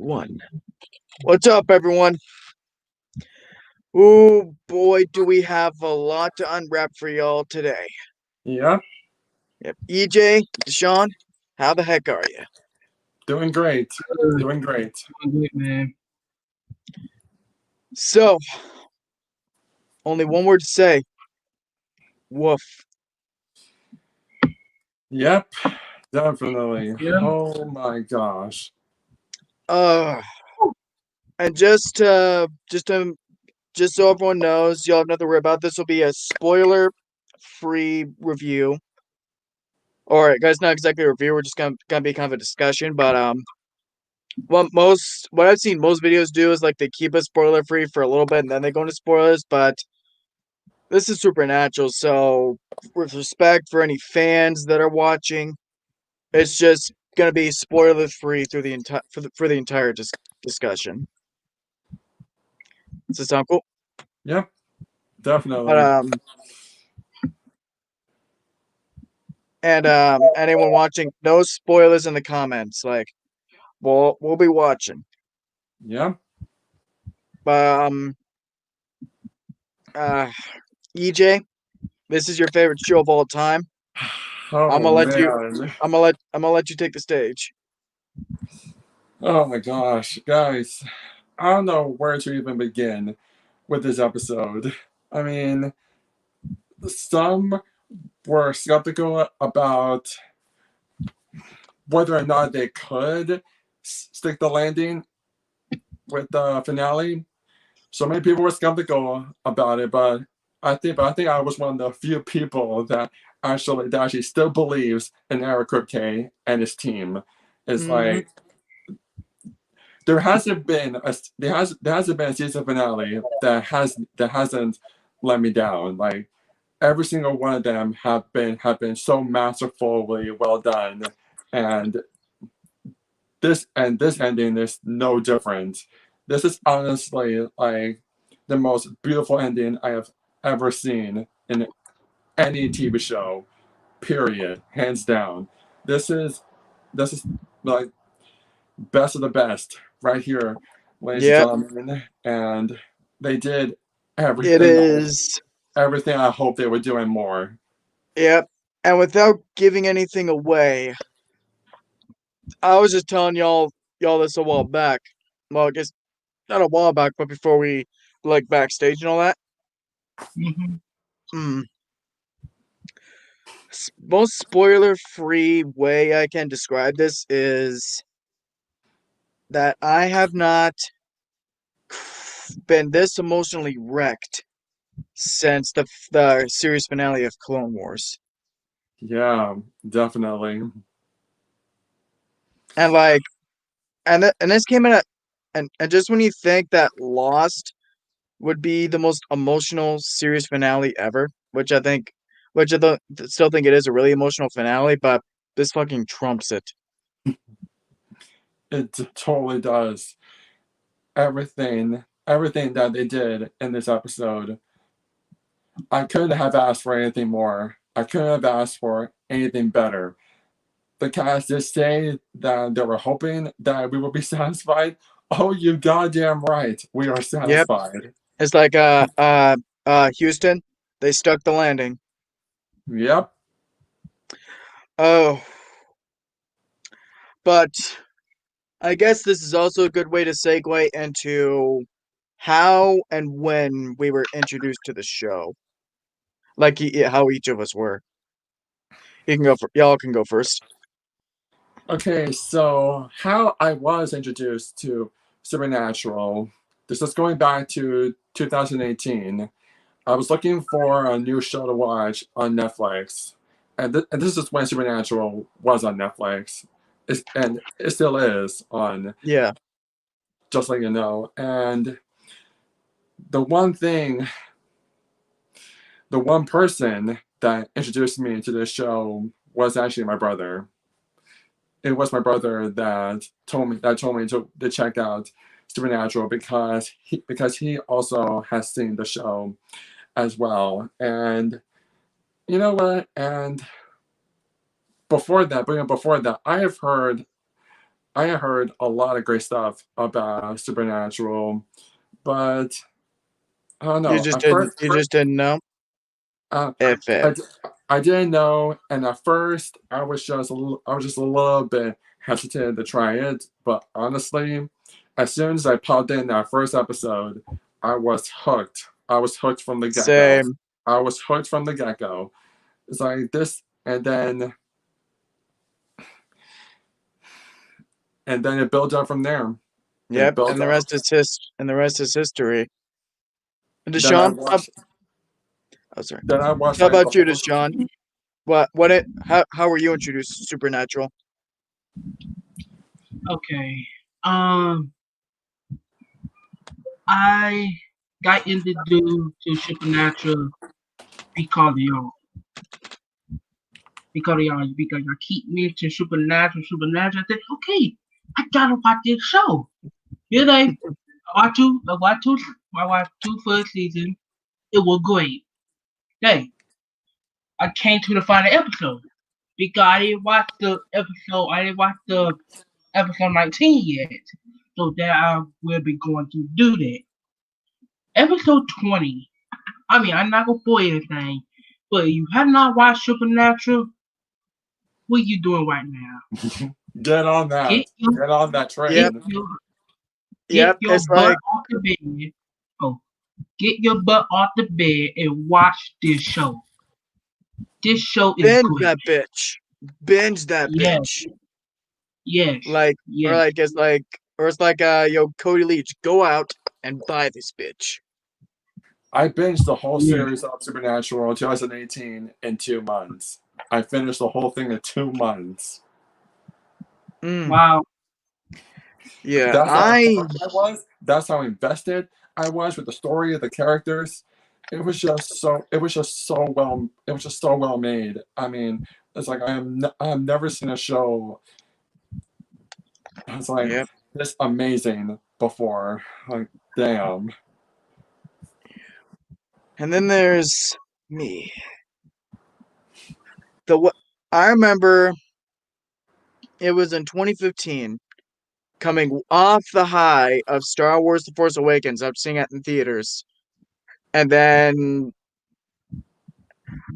One. What's up, everyone? Oh boy, do we have a lot to unwrap for y'all today. Yeah, Yep. EJ, Deshaun, how the heck are you? doing great. Good. Doing great. Doing good, man. So, only one word to say. Woof. Yep, definitely. Yeah. Oh my gosh. Uh, and just so everyone knows, y'all have nothing to worry about. This will be a spoiler-free review. All right, guys, not exactly a review. We're just gonna be kind of a discussion, but what I've seen most videos do is like they keep it spoiler free for a little bit and then they go into spoilers, but this is Supernatural, so with respect for any fans that are watching, it's just gonna be spoiler free through the entire for the entire discussion. Does this sound cool? Yep, But definitely. anyone watching, no spoilers in the comments. Like we'll be watching. Yeah. But uh EJ, this is your favorite show of all time. I'm Oh gonna let you. man. I'm gonna let you take the stage. Oh my gosh. Guys, I don't know where to even begin with this episode. I mean, some were skeptical about whether or not they could stick the landing with the finale. So many people were skeptical about it, but I think I was one of the few people that actually still believes in Eric Kripke and his team. It's Mm-hmm. like there hasn't been a season finale that hasn't let me down. Like every single one of them have been so masterfully well done, and this ending is no different. This is honestly like the most beautiful ending I have ever seen in any TV show. Period. Hands down. This is like best of the best right here, ladies and Yep, gentlemen. And they did it everything is. everything I hoped they were doing more. Yep. And without giving anything away, I was just telling y'all this a while back. Well, I guess not a while back, but before we like backstage and all that. Mm-hmm. Mm. Most spoiler-free way I can describe this is that I have not been this emotionally wrecked since the series finale of Clone Wars. Yeah, definitely. And like and this came in at and just when you think that Lost would be the most emotional series finale ever, which I still think it is a really emotional finale, but this fucking trumps it. It totally does. Everything that they did in this episode, I couldn't have asked for anything more. I couldn't have asked for anything better. The cast did say that they were hoping that we would be satisfied. Oh, you goddamn right, we are Yep, satisfied. it's like Houston, they stuck the landing. Yep. Oh, but I guess this is also a good way to segue into how and when we were introduced to the show, like how each of us were. Y'all can go first. Okay, so how I was introduced to Supernatural. This is going back to 2018. I was looking for a new show to watch on Netflix, and this is when Supernatural was on Netflix, and it still is on. Yeah. Just let you know. And the one thing, the one person that introduced me to this show was actually my brother. It was my brother that told me to check out Supernatural because he also has seen the show as well. And you know what? And before that, I have heard I heard a lot of great stuff about Supernatural, but I don't You know. just At didn't. first, You just didn't know uh, if it. I, I didn't know, and at first I was just a little bit hesitant to try it. But honestly, as soon as I popped in that first episode, I was hooked. I was hooked from the get go. Same. I was hooked from the get go. It's like this, and then it built up from there. It Yep. built And the up. rest is and the rest is history. And Then I Deshaun, watched. oh sorry. Then I watched How like the about you, whole. Deshaun? What it? How were you introduced to Supernatural? Okay. Um, I got introduced to Supernatural because of y'all. Because y'all keep me to Supernatural. I said, okay, I gotta watch this show. You know, I watched two first season. It was great. Hey, I came to the final episode because I didn't watch the episode. I didn't watch the episode 19 yet. So that I will be going to do that. Episode 20. I mean, I'm not gonna spoil anything, but if you have not watched Supernatural, what are you doing right now? Get on Get that. your Get on that Yep. train. get Yep. your It's butt like off the bed. Oh, get your butt off the bed and watch this show. This show is binge great. that bitch. Binge that Yes, bitch. yes, Like or yes. like it's like or it's like yo Cody Leach, go out and buy this bitch. I binged the whole Yeah. series of Supernatural 2018 in 2 months. I finished the whole thing in 2 months. Mm, Wow. yeah, That's how I hooked I was. That's how invested I was with the story of the characters. It was just so. It was just so well. It was just so well made. I mean, it's like I have never seen a show. It's like yep. this amazing before. Like, damn. And then there's me. The what I remember it was in 2015, coming off the high of Star Wars: The Force Awakens. I'm seeing it in theaters, and then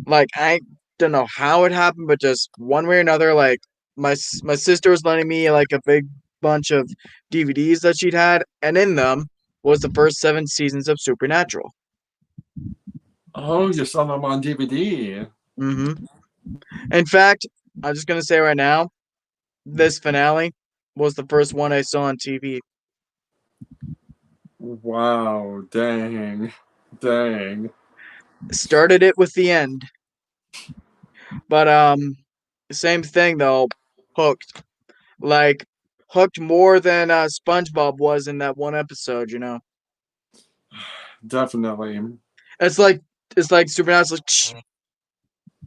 like I don't know how it happened, but just one way or another, like my sister was lending me like a big bunch of DVDs that she'd had, and in them was the first 7 seasons of Supernatural. Oh, you saw them on DVD. hmm In fact, I'm just gonna say right now, this finale was the first one I saw on TV. Wow, dang. Dang. Started it with the end, but same thing though, hooked. Like hooked more than SpongeBob was in that one episode. Definitely. It's like it's like Supernatural's like, "Shh,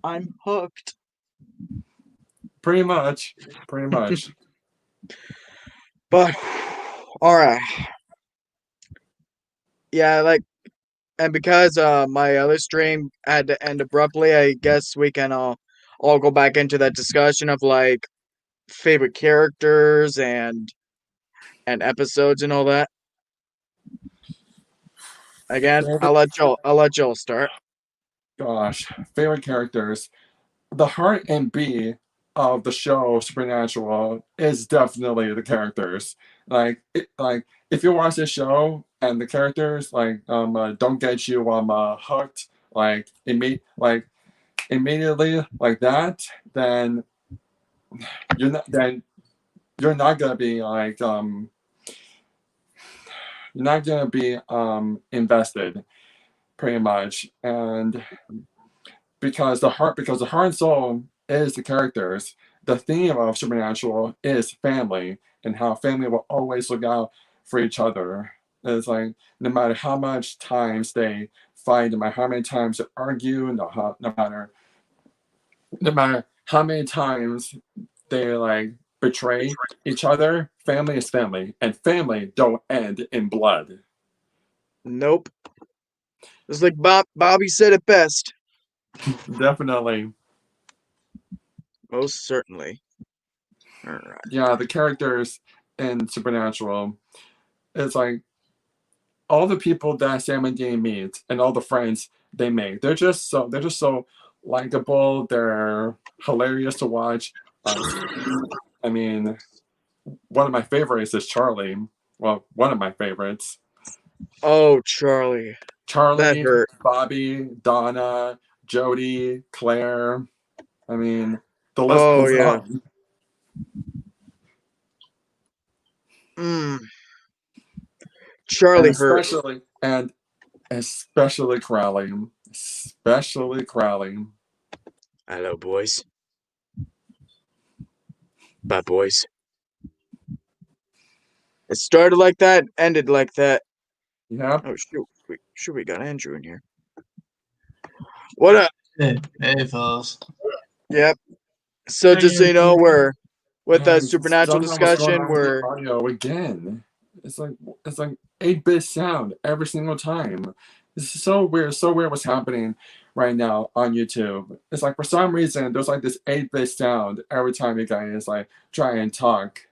I'm hooked." Pretty much. Pretty much. But all right, yeah, like, and because my other stream had to end abruptly, I guess we can all go back into that discussion of like favorite characters and episodes and all that. Again, Favorite, I'll let Joel start. gosh, favorite characters. The heart and beat of the show Supernatural is definitely the characters. Like if you watch this show and the characters don't get you hooked like immediately like that, then then you're not gonna be you're not gonna be invested pretty much. And because the heart and soul is the characters. The theme of Supernatural is family and how family will always look out for each other. It's like no matter how much times they fight, no matter how many times they argue, no matter how many times they like betray each other, family is family, and family don't end in blood. Nope. It's like Bobby said it best. Definitely. Most certainly. Alright. Yeah, the characters in Supernatural, it's like all the people that Sam and Dean meet and all the friends they make. They're just so likable. They're hilarious to watch. I mean, one of my favorites is Charlie. Well, one of my favorites. Oh, Charlie. That Charlie, hurt. Bobby, Donna, Jody, Claire. I mean, the list Oh, goes yeah. on. Mm. And Charlie hurt. especially Crowley. Especially Crowley. Hello, boys. Bye, boys. It started like that, ended like that. Yep. Oh, shoot, we got Andrew in here. What up? Hey, fellas. Yep. So just so you know, we're with the Guys, supernatural something was going discussion. on with the We're audio again. It's like 8-bit sound every single time. This is so weird. So weird what's happening right now on YouTube. It's like for some reason there's like this 8-bit sound every time you guys like try and talk.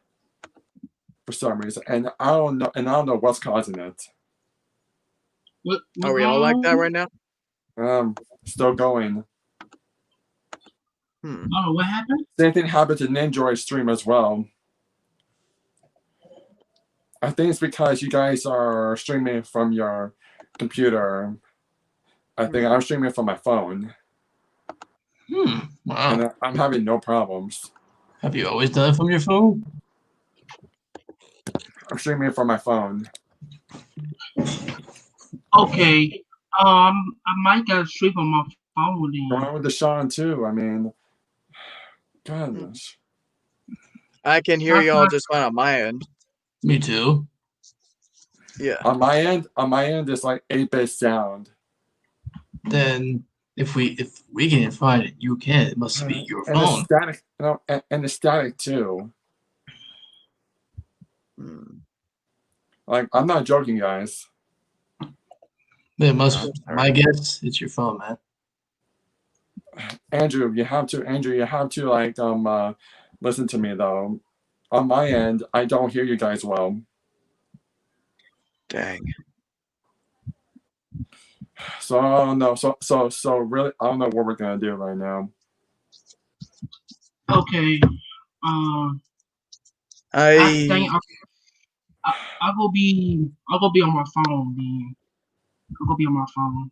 For some reason, and I don't know what's causing it. are we all like that right now? Still going. Oh, what happened? Same thing happened to Ninja's stream as well. I think it's because you guys are streaming from your computer. I think I'm streaming from my phone. Wow. And I'm having no problems. Have you always done it from your phone? I'm streaming from my phone. Okay. I might get a stream on my phone then. Going with Deshaun too. I mean, goodness. I can hear y'all just fine on my end. Me too. Yeah. On my end, it's like 8-bit sound. Then if we can find it, you can. It must be your And it's phone. static, and it's static too. Like, I'm not joking, guys. It must. My guess, it's your phone, man. Andrew, you have to like listen to me though. On my end, I don't hear you guys well. Dang. So I don't know. So really, I don't know what we're gonna do right now. Okay. I think I'll go be on my phone then. I'll go be on my phone.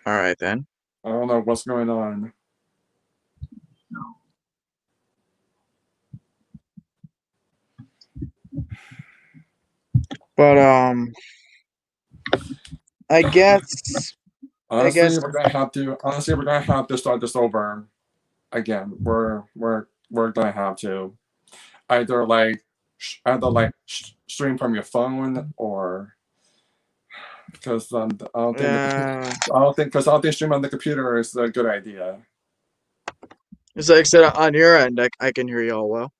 All right then. I don't know what's going on. But I guess Honestly, we're gonna have to start this over again. We're gonna have to either stream from your phone or because I don't think streaming on the computer is a good idea. It's like I said on your end, I can hear y'all well.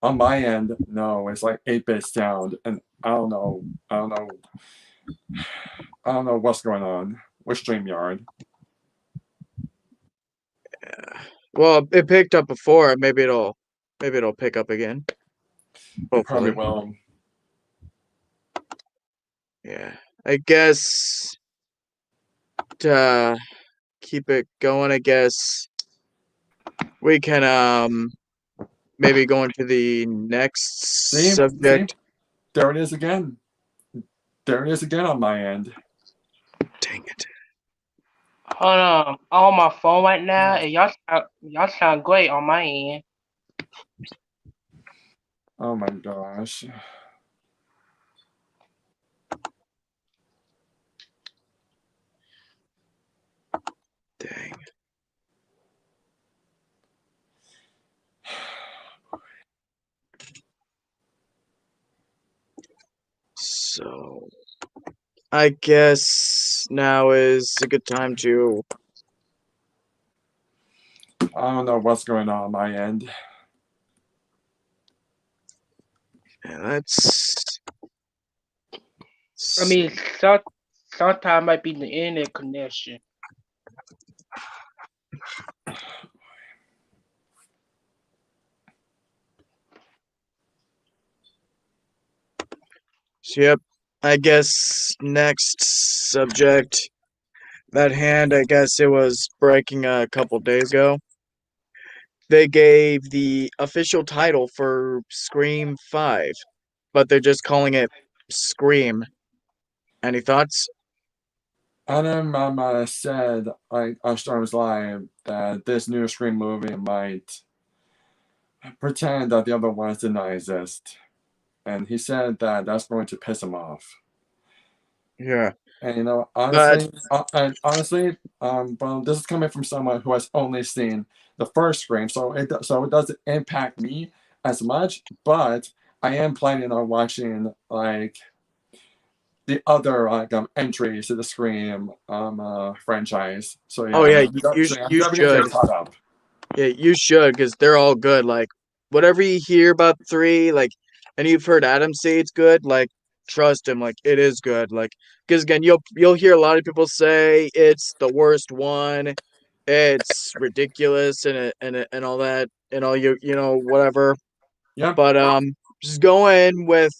On my end, no, it's like 8-bit sound, and I don't know what's going on with StreamYard. Yeah. Well, it picked up before. Maybe it'll pick up again. It probably will. Yeah. I guess to keep it going, I guess we can maybe go into the next subject. See? There it is again. There it is again on my end. Dang it. Hold on. I'm on my phone right now, and y'all sound great on my end. Oh my gosh. Dang. So I guess now is a good time to. I don't know what's going on my end. Yeah, that's. I mean, sometimes might be the internet connection. So, yep. I guess next subject at hand, I guess it was breaking a couple days ago. They gave the official title for Scream 5, but they're just calling it Scream. Any thoughts? Adam said on Storm's Live that this new Scream movie might pretend that the other ones did not exist. And he said that that's going to piss him off. Yeah. And But honestly, well, this is coming from someone who has only seen the first Scream, so it doesn't impact me as much. But I am planning on watching like the other entries to the Scream franchise. So yeah, oh yeah, I'm you definitely gonna should. get caught up. Yeah, you should because they're all good. Like whatever you hear about 3, like, and you've heard Adam say it's good, like trust him, like it is good. Like because again, you'll hear a lot of people say it's the worst one, it's ridiculous, and all that, and all whatever. Yep, But just go in with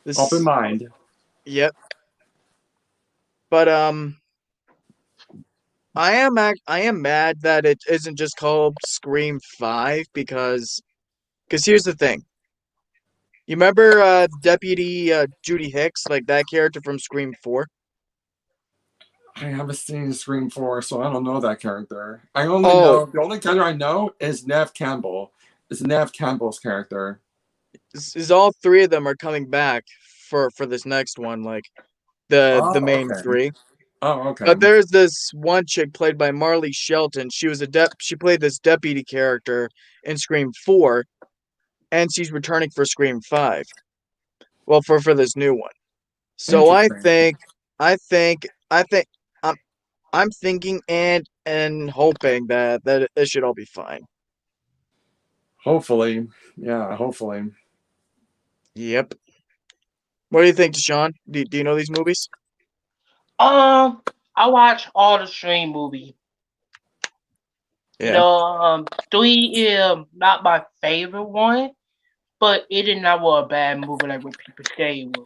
open this. mind. Yep. But I am mad that it isn't just called Scream 5 because here's the thing. You remember Deputy Judy Hicks, like that character from Scream 4? I haven't seen Scream 4, so I don't know that character. I only Oh, know the only character I know is Nev Campbell. It's Nev Campbell's character. is all 3 of them are coming back for this next one, like the Oh, main okay. 3. Oh, okay. But there's this one chick played by Marley Shelton. She played this deputy character in Scream 4, and she's returning for Scream 5. Well, for this new one. So Interesting. I think I'm I'm thinking and hoping that it should all be fine. Hopefully, yeah, hopefully. Yep. What do you think, Deshaun? Do you know these movies? I watch all the Scream movie. Yeah. 3 is not my favorite one, but it is not a bad movie like what people say it was.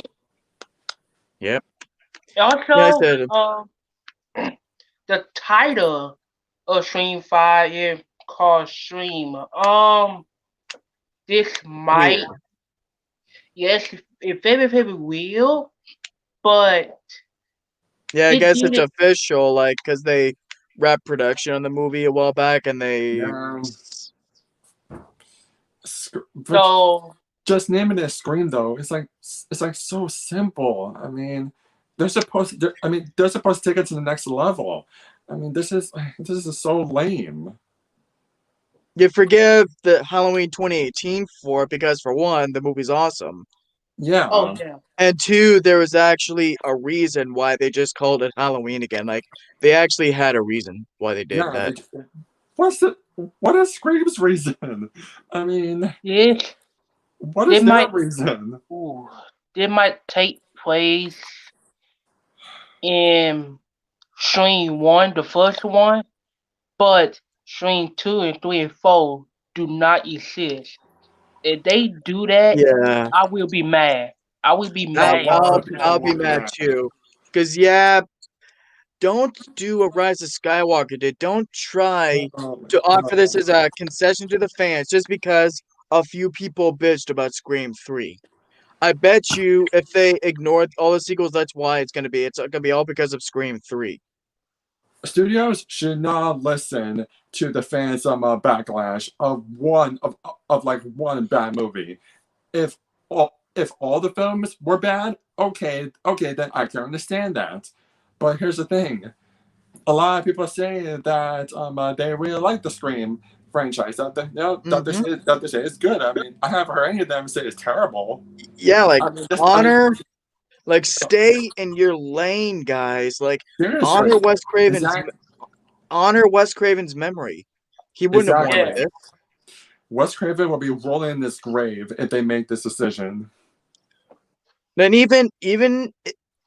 Yep. Also, Yeah, I said the title of Scream 5 is called Scream. This might, weird. yes, it's very weird, but Yeah, I it guess it's did. official, like, because they wrapped production on the movie a while back, and they. Yeah. But So just naming it Scream though, it's like so simple. I mean, they're supposed to take it to the next level. I mean, this is so lame. You forgive the Halloween 2018 for it because, for one, the movie's awesome. Yeah. oh yeah. And 2, there was actually a reason why they just called it Halloween again. Like, they actually had a reason why they did Yeah. that. What is Scream's reason? I mean, This what they is their might reason? ooh, they might take place in Scream 1, the first one, but Scream 2 and 3 and 4 do not exist. If they do that, Yeah. I will be mad. I will be A mad. lot of people I'll be want mad that. too. Because, yeah, don't do what Rise of Skywalker did. Don't try to offer this as a concession to the fans just because a few people bitched about Scream 3. I bet you if they ignored all the sequels, that's why it's gonna be. It's gonna be all because of Scream 3. Studios should not listen to the fans' backlash of like one bad movie. If all the films were bad, okay, then I can understand that. But here's the thing: a lot of people say that they really like the Scream franchise. That they say it's good. I mean, I haven't heard any of them say it's terrible. Yeah, like I mean, like stay in your lane, guys. Like seriously, honor Wes Craven's exactly. honor Wes Craven's memory. He wouldn't have Exactly. wanted this. Wes Craven will be rolling in his grave if they make this decision. Then even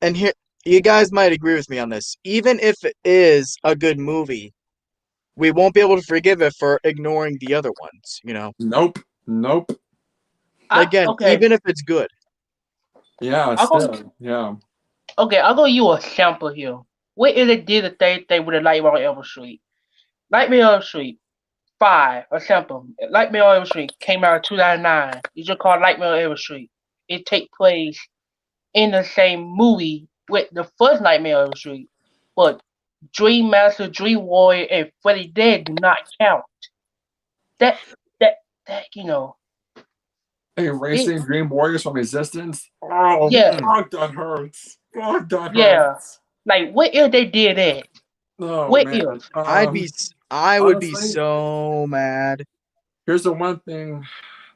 and here you guys might agree with me on this. Even if it is a good movie, we won't be able to forgive it for ignoring the other ones, you know. Nope. Again, Okay. even if it's good. Yeah, I'll go. still, yeah. Okay, I'll go you a sample here. What if they did the same thing with the Nightmare on Elm Street? Nightmare on Elm Street 5, a sample. Nightmare on Elm Street came out in 2009. It's just called Nightmare on Elm Street. It take place in the same movie with the first Nightmare on Elm Street, but Dream Master, Dream Warrior, and Freddy Dead do not count. That that that. It Erasing Dream Warriors from existence? Oh, yeah Mm-mm. fuck, that hurts. Fuck, that yeah. hurts. Like what if they did that? Oh, What man. if? I would be Honestly, so mad here's the one thing.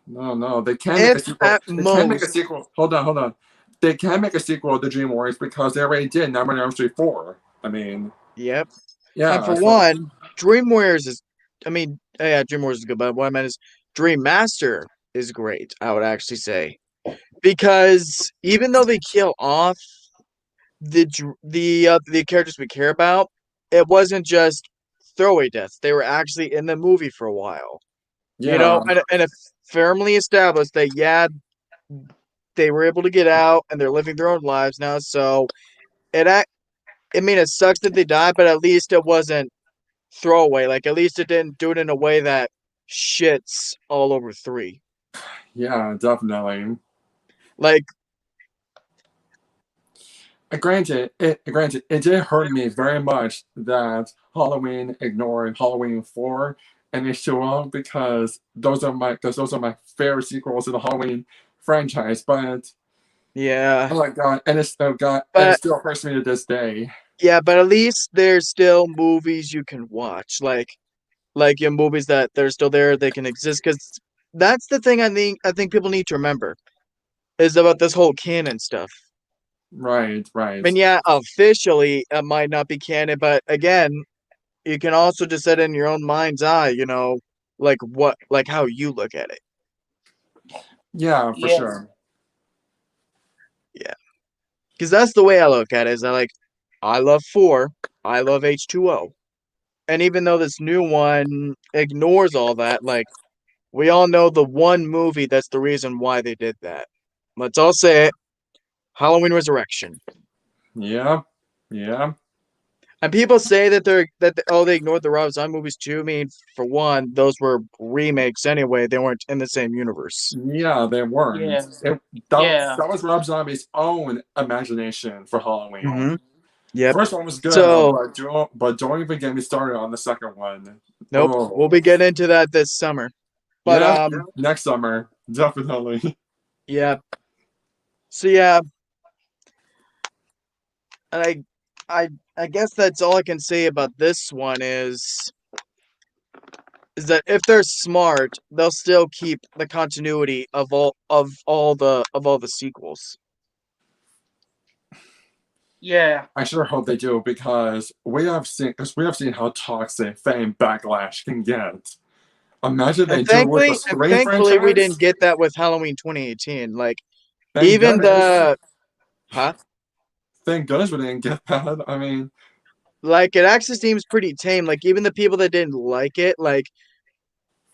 No, they can make if a sequel. at They can make a most, sequel. Hold on. They can make a sequel to Dream Warriors because they already did Nightmare on Elm Street 4. I mean, yep. And yeah, for so, one, Dream Warriors is, I mean, yeah, Dream Warriors is good, but what I meant is Dream Master is great, I would actually say. Because even though they kill off the characters we care about, it wasn't just throwaway deaths. They were actually in the movie for a while. You yeah, know, and it firmly established that yeah, they were able to get out and they're living their own lives now. So it I mean it sucks that they died, but at least it wasn't throwaway. Like at least it didn't do it in a way that shits all over 3. yeah, definitely. Like Granted, it did hurt me very much that Halloween ignored Halloween 4 and H2O because those are my favorite sequels to the Halloween franchise. But yeah, oh my god, and it but still hurts me to this day. yeah, but at least there's still movies you can watch. Like your movies that they're still there, they can exist. Because that's the thing I think people need to remember is about this whole canon stuff. Right, I right. mean, yeah, officially it might not be canon, but again, you can also just set it in your own mind's eye, like how you look at it. Yeah, for Yeah. sure. Yeah. Because that's the way I look at it, is I love 4, I love H2O. And even though this new one ignores all that, like, we all know the one movie that's the reason why they did that. Let's all say it, Halloween Resurrection. Yeah, yeah, And people say that they ignored the Rob Zombie movies too. I mean, for one, those were remakes anyway. They weren't in the same universe. yeah. They weren't. Yeah. Yeah. That was Rob Zombie's own imagination for Halloween. Mm-hmm. Yep. First one was good, So, but don't even get me started on the second one. nope, we'll Oh, be getting into that this summer. But yeah, next summer, definitely. yeah. So yeah, and I guess that's all I can say about this one is that if they're smart, they'll still keep the continuity of all the sequels. Yeah. I sure hope they do because we have seen how toxic fan backlash can get. Imagine they And do it with the Scream thankfully we didn't franchise. get that with Halloween 2018. Like Thank even goodness. huh? Thank goodness we didn't get that. I mean, Like it actually seems pretty tame. Like even the people that didn't like it, like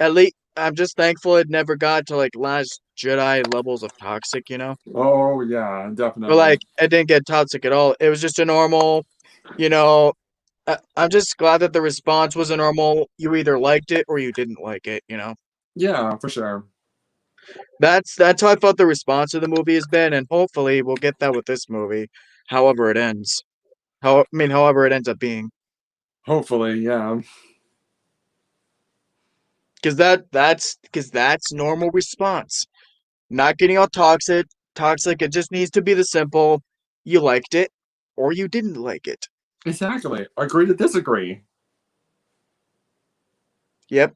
at least I'm just thankful it never got to like Last Jedi levels of toxic, you know? oh yeah, But definitely. like it didn't get toxic at all. It was just a normal, you know, I'm just glad that the response was a normal. You either liked it or you didn't like it. You know, Yeah, for sure. that's how I felt the response to the movie has been, and hopefully we'll get that with this movie, however it ends. However it ends up being, Hopefully, yeah. because that's normal response. Not getting all toxic. Toxic. It just needs to be the simple. You liked it, or you didn't like it. Exactly. Agree to disagree. Yep.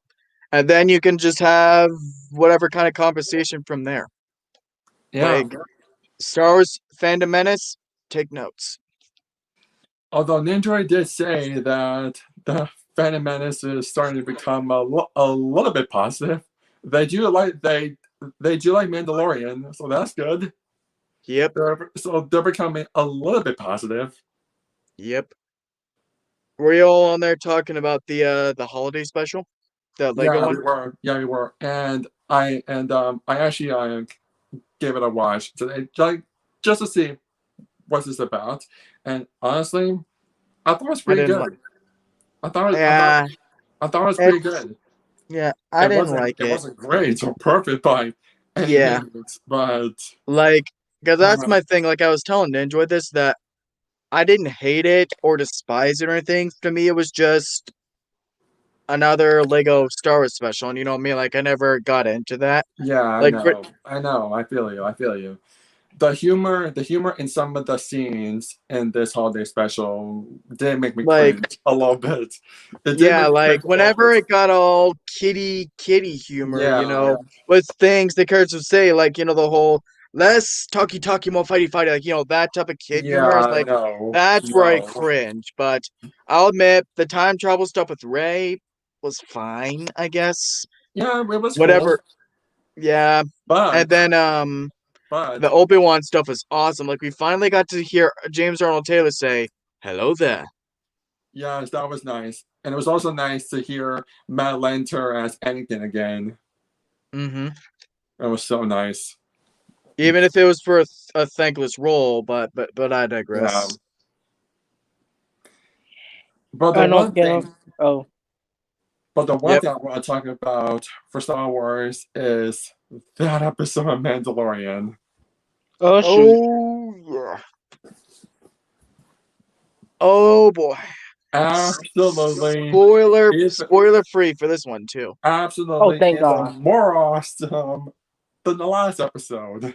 And then you can just have whatever kind of conversation from there. Yeah. Like Star Wars Fandom Menace, take notes. Although Nindroid did say that the Phantom Menace is starting to become a little bit positive. They do like Mandalorian, so that's good. Yep. They're becoming a little bit positive. Yep. Were you all on there talking about the holiday special? The Lego Yeah, one? we were. Yeah, we were. And I actually gave it a watch. just to see what it's about. And honestly, I thought it was I pretty didn't good. like. I thought it, Yeah, I thought it was pretty it's good. yeah. I didn't like It it. wasn't great or perfect by any Yeah, means, but like because that's uh, my thing. Like I was telling Ninja with this that I didn't hate it or despise it or anything. To me, it was just another Lego Star Wars special, and you know me, like I never got into that. yeah, Like, I know, I feel you, I feel you. The humor in some of the scenes in this holiday special did make me like cringe a little bit. It did yeah, make me like cringe a little whenever bit. it got all kitty humor, Yeah, with things the characters would say, like the whole less talky more fighty, like that type of kid humor is yeah, like that's where I no. cringe. But I'll admit the time travel stuff with Ray was fine, I guess. Yeah, it was cool, Whatever, yeah. And but then but the Obi-Wan stuff was awesome. Like we finally got to hear James Arnold Taylor say, "Hello there." yes, that was nice, and it was also nice to hear Matt Lanter as Anakin again. Hmm. It was so nice. Even if it was for a thankless role, but I Yeah, digress. but the I don't one get thing, him. Oh, but the one Yep. thing I want to talk about for Star Wars is that episode of Mandalorian. oh shoot. Oh yeah. Oh boy. Absolutely, if Spoiler free for this one too. Oh, absolutely thank even God. more awesome than the last episode.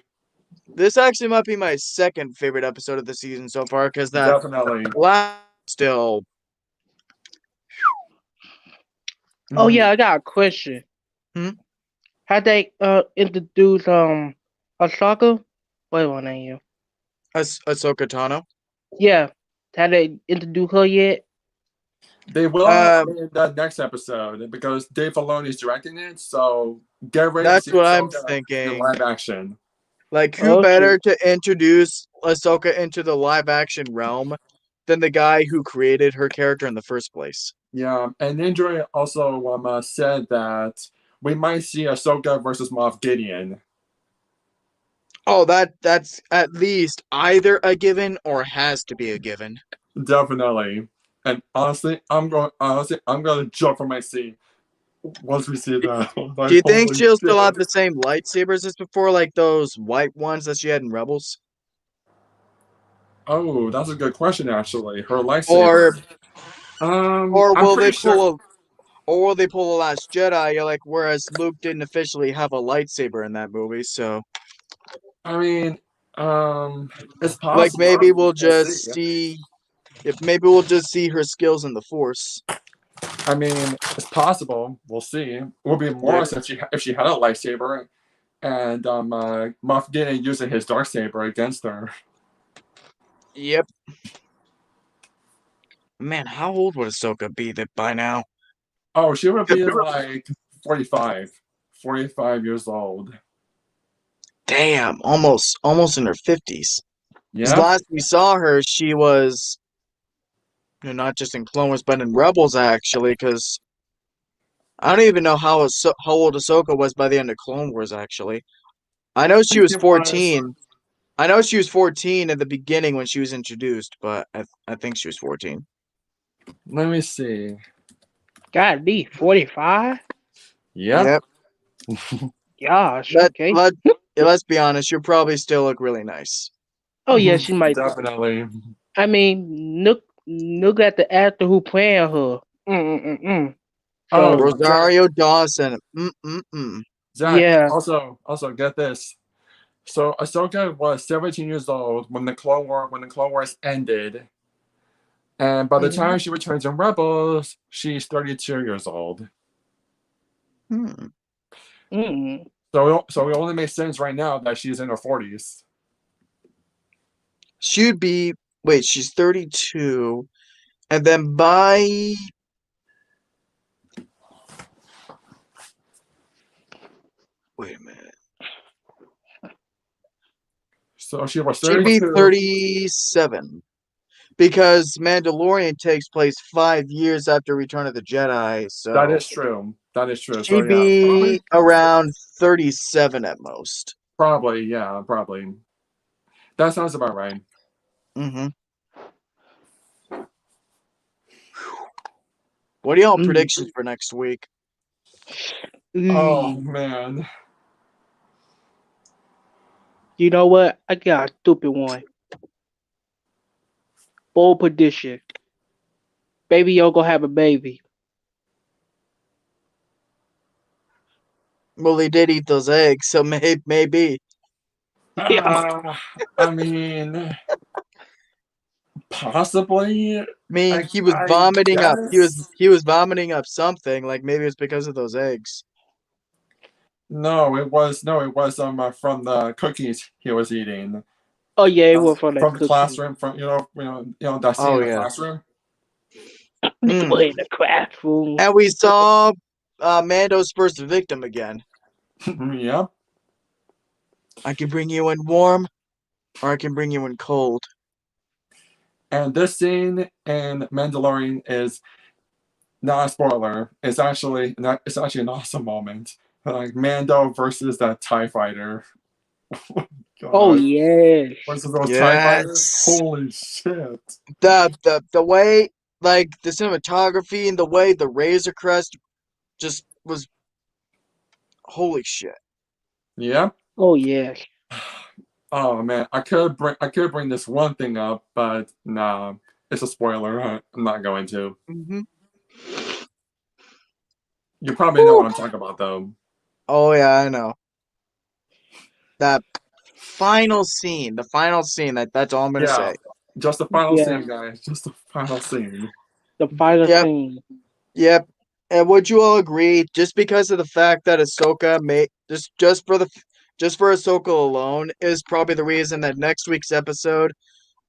This actually might be my second favorite episode of the season so far because that Definitely. last still. Oh Mhm. yeah, I got a question. Hmm? Had they introduced Asaka? Wait one name. Ahsoka Tano. Yeah. Had they introduced her yet? They will Um, in the next episode because Dave Filoni is directing it, so get ready to that's see what I'm Ahsoka in thinking. live action. Like, who Oh better shoot. to introduce Ahsoka into the live action realm than the guy who created her character in the first place? Yeah, and Ninja also said that we might see Ahsoka versus Moff Gideon. Oh, that's at least either a given or has to be a given. Definitely. And honestly, I'm going to jump from my seat once we see that. Do Like, you think holy she'll still have shit. the same lightsabers as before, like those white ones that she had in Rebels? Oh, that's a good question, actually. Her Or lightsaber. or I'm will they pretty sure. pull a Last Jedi? Like, whereas Luke didn't officially have a lightsaber in that movie, so I mean, it's like maybe possible. we'll We'll see. just see if maybe we'll just see her skills in the Force. I mean, it's possible. We'll see. It would be more Yep. since if she had a lightsaber and Moff Gideon using his dark saber against her. Yep. Man, how old would Ahsoka be that by now? Oh, she would be like 45, 45 years old. Damn, almost in her 50s. Because Yeah, last we saw her, she was not just in Clone Wars, but in Rebels actually. Because I don't even know how old Ahsoka was by the end of Clone Wars. Actually, I know she was it was. 14. I know she was 14 at the beginning when she was introduced, but I think she was 14. Let me see. Gotta be 45? Yep. Gosh, Let, okay. let, yeah, let's be honest, you'll probably still look really nice. Oh yeah, she might. Definitely. I mean, look at the actor who playing her. Mm. Oh, So Rosario Dawson. Mm. Zach. yeah. Also get this. So Ahsoka was 17 years old when the Clone Wars ended, and by the Mhm. time she returns in Rebels, she's 32 years old. Hmm. Mm. So it only makes sense right now that she's in her 40s. She'd be. Wait, she's 32. And then by. Wait a minute. So she was She'd be 32. 37. Because Mandalorian takes place 5 years after Return of the Jedi, so That is true. That is true. So she'd yeah, be around 37 at most. probably yeah, probably. That sounds about right. Mm-hmm. What are y'all Mm. predictions for next week? Oh Mm. man. You know what? I got a stupid one. Bold prediction. Baby Yo gonna have a baby. Well, he did eat those eggs, so maybe. I mean, possibly. I mean, he was I vomiting up. guess. He was vomiting up something. Like maybe it's because of those eggs. No, it was from the cookies he was eating. Oh yeah, it was from that From the cookie. classroom, from that scene Oh in the yeah. classroom. Mm. In the classroom. And we saw Mando's first victim again. Yep. I can bring you in warm, or I can bring you in cold. And this scene in Mandalorian is not a spoiler. It's actually an awesome moment. Like Mando versus that TIE fighter. Oh God. yes. Versus those TIE fighters. Yes. Holy shit. The way, like, the cinematography and the way the Razor Crest just was, holy shit. Yep. Oh yes. Oh man, I could bring this one thing up, but nah, it's a spoiler. I'm not going to. Mm-hmm. You probably know what I'm talking about, though. Oh yeah, I know. That final scene, that's all I'm gonna Yeah, say. just the final Yeah. scene, guys. Just the final scene. The final Yep. scene. Yep. And would you all agree, just because of the fact that Ahsoka made just for Ahsoka alone is probably the reason that next week's episode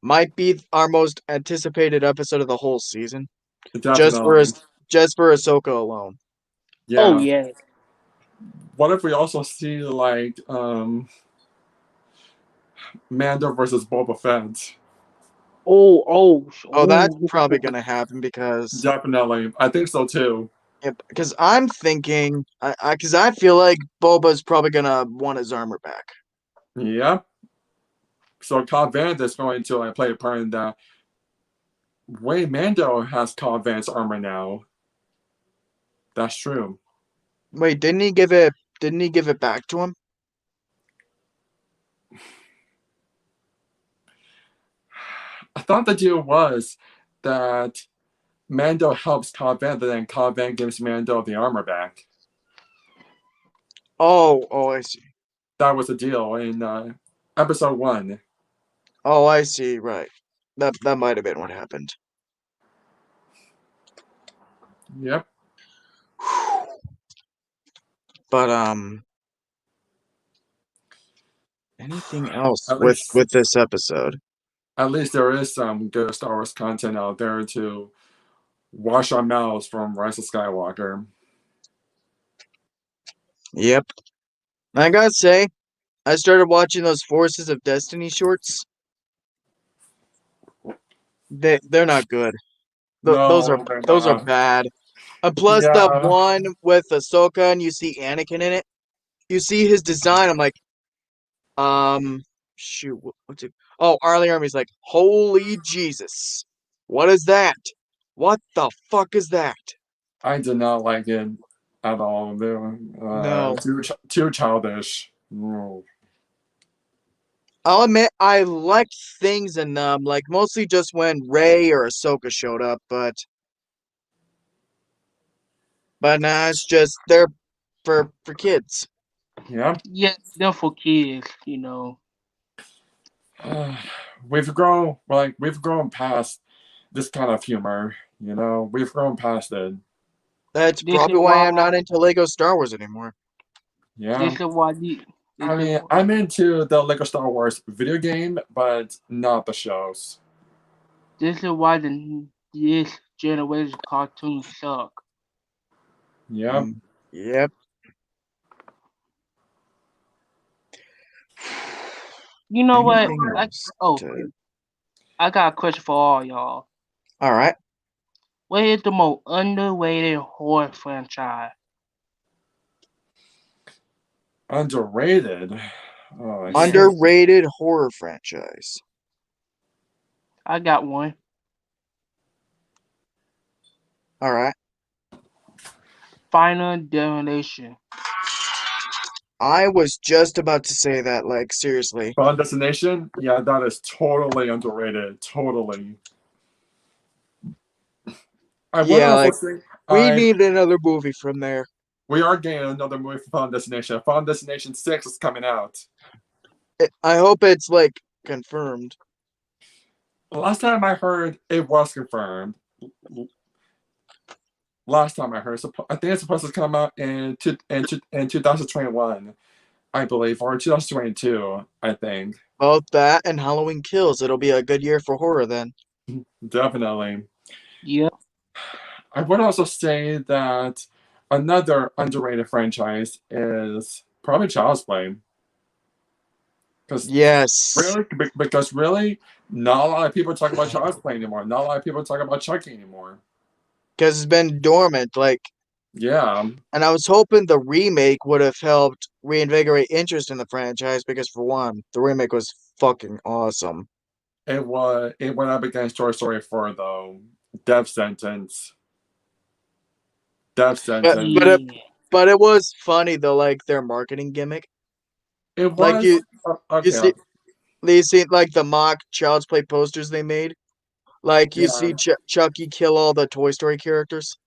might be our most anticipated episode of the whole season. Definitely. Just for Ahsoka alone. Yeah. Oh yeah. What if we also see like Mando versus Boba Fett? Oh, that's Oh. probably gonna happen because Definitely, I think so too. because I'm thinking, because I feel like Boba's probably gonna want his armor back. Yep. So Cobb Vanth is going to like play a part in that. Wait, Mando has Cobb Vanth's armor now. That's true. Wait, didn't he give it? Didn't he give it back to him? I thought the deal was that Mando helps Cobb Vanth, and then Cobb Vanth gives Mando the armor back. Oh, I see. That was the deal in episode 1. Oh, I see. Right. That might have been what happened. Yep. But anything else At with least, this episode? at least there is some good Star Wars content out there to wash our mouths from Rise of Skywalker. Yep. I gotta say, I started watching those Forces of Destiny shorts. They're not good. No, they're Those are not. bad. And plus that Yeah, one with Ahsoka and you see Anakin in it. You see his design. I'm like, shoot, what's it? Oh, Arlie Army's like, holy Jesus, what is that? What the fuck is that? I did not like it at all. They were No, too childish. No. I'll admit I liked things in them, like mostly just when Rey or Ahsoka showed up, but nah, it's just they're for kids. Yeah. Yeah, they're for kids, you know. We've grown past this kind of humor. We've grown past it. That's This is probably why I'm not why into Lego Star Wars anymore. Yeah. this is why the I this is mean, I'm into the Lego Star Wars video game, but not the shows. this is why this generation cartoons suck. Yeah. Yep. You know what? Anything else? I got a question for all y'all. All right. What is the most underrated horror franchise? Underrated. Oh, I see. Underrated horror franchise. I got one. All right. Final Destination. I was just about to say that, like, seriously. Final Destination? Yeah, that is totally underrated. Totally. I would Yeah, also like, say we need another movie from there. we are getting another movie for Final Destination. Final Destination 6 is coming out. I hope it's, like, confirmed. Last time I heard, it was confirmed. Last time I heard, I think it's supposed to come out in 2021, I believe, or 2022, I think. Both that and Halloween Kills. It'll be a good year for horror then. Definitely. Yep. I would also say that another underrated franchise is probably Child's Play. Yes. Because really, not a lot of people talk about Child's Play anymore. Not a lot of people talk about Chucky anymore. Because it's been dormant, like, Yeah. and I was hoping the remake would have helped reinvigorate interest in the franchise because, for one, the remake was fucking awesome. It went up against Toy Story 4 though. Death Sentence. But it was funny though, like their marketing gimmick. It was Like you okay. see like the mock Child's Play posters they made. Like you see Chucky kill all the Toy Story characters.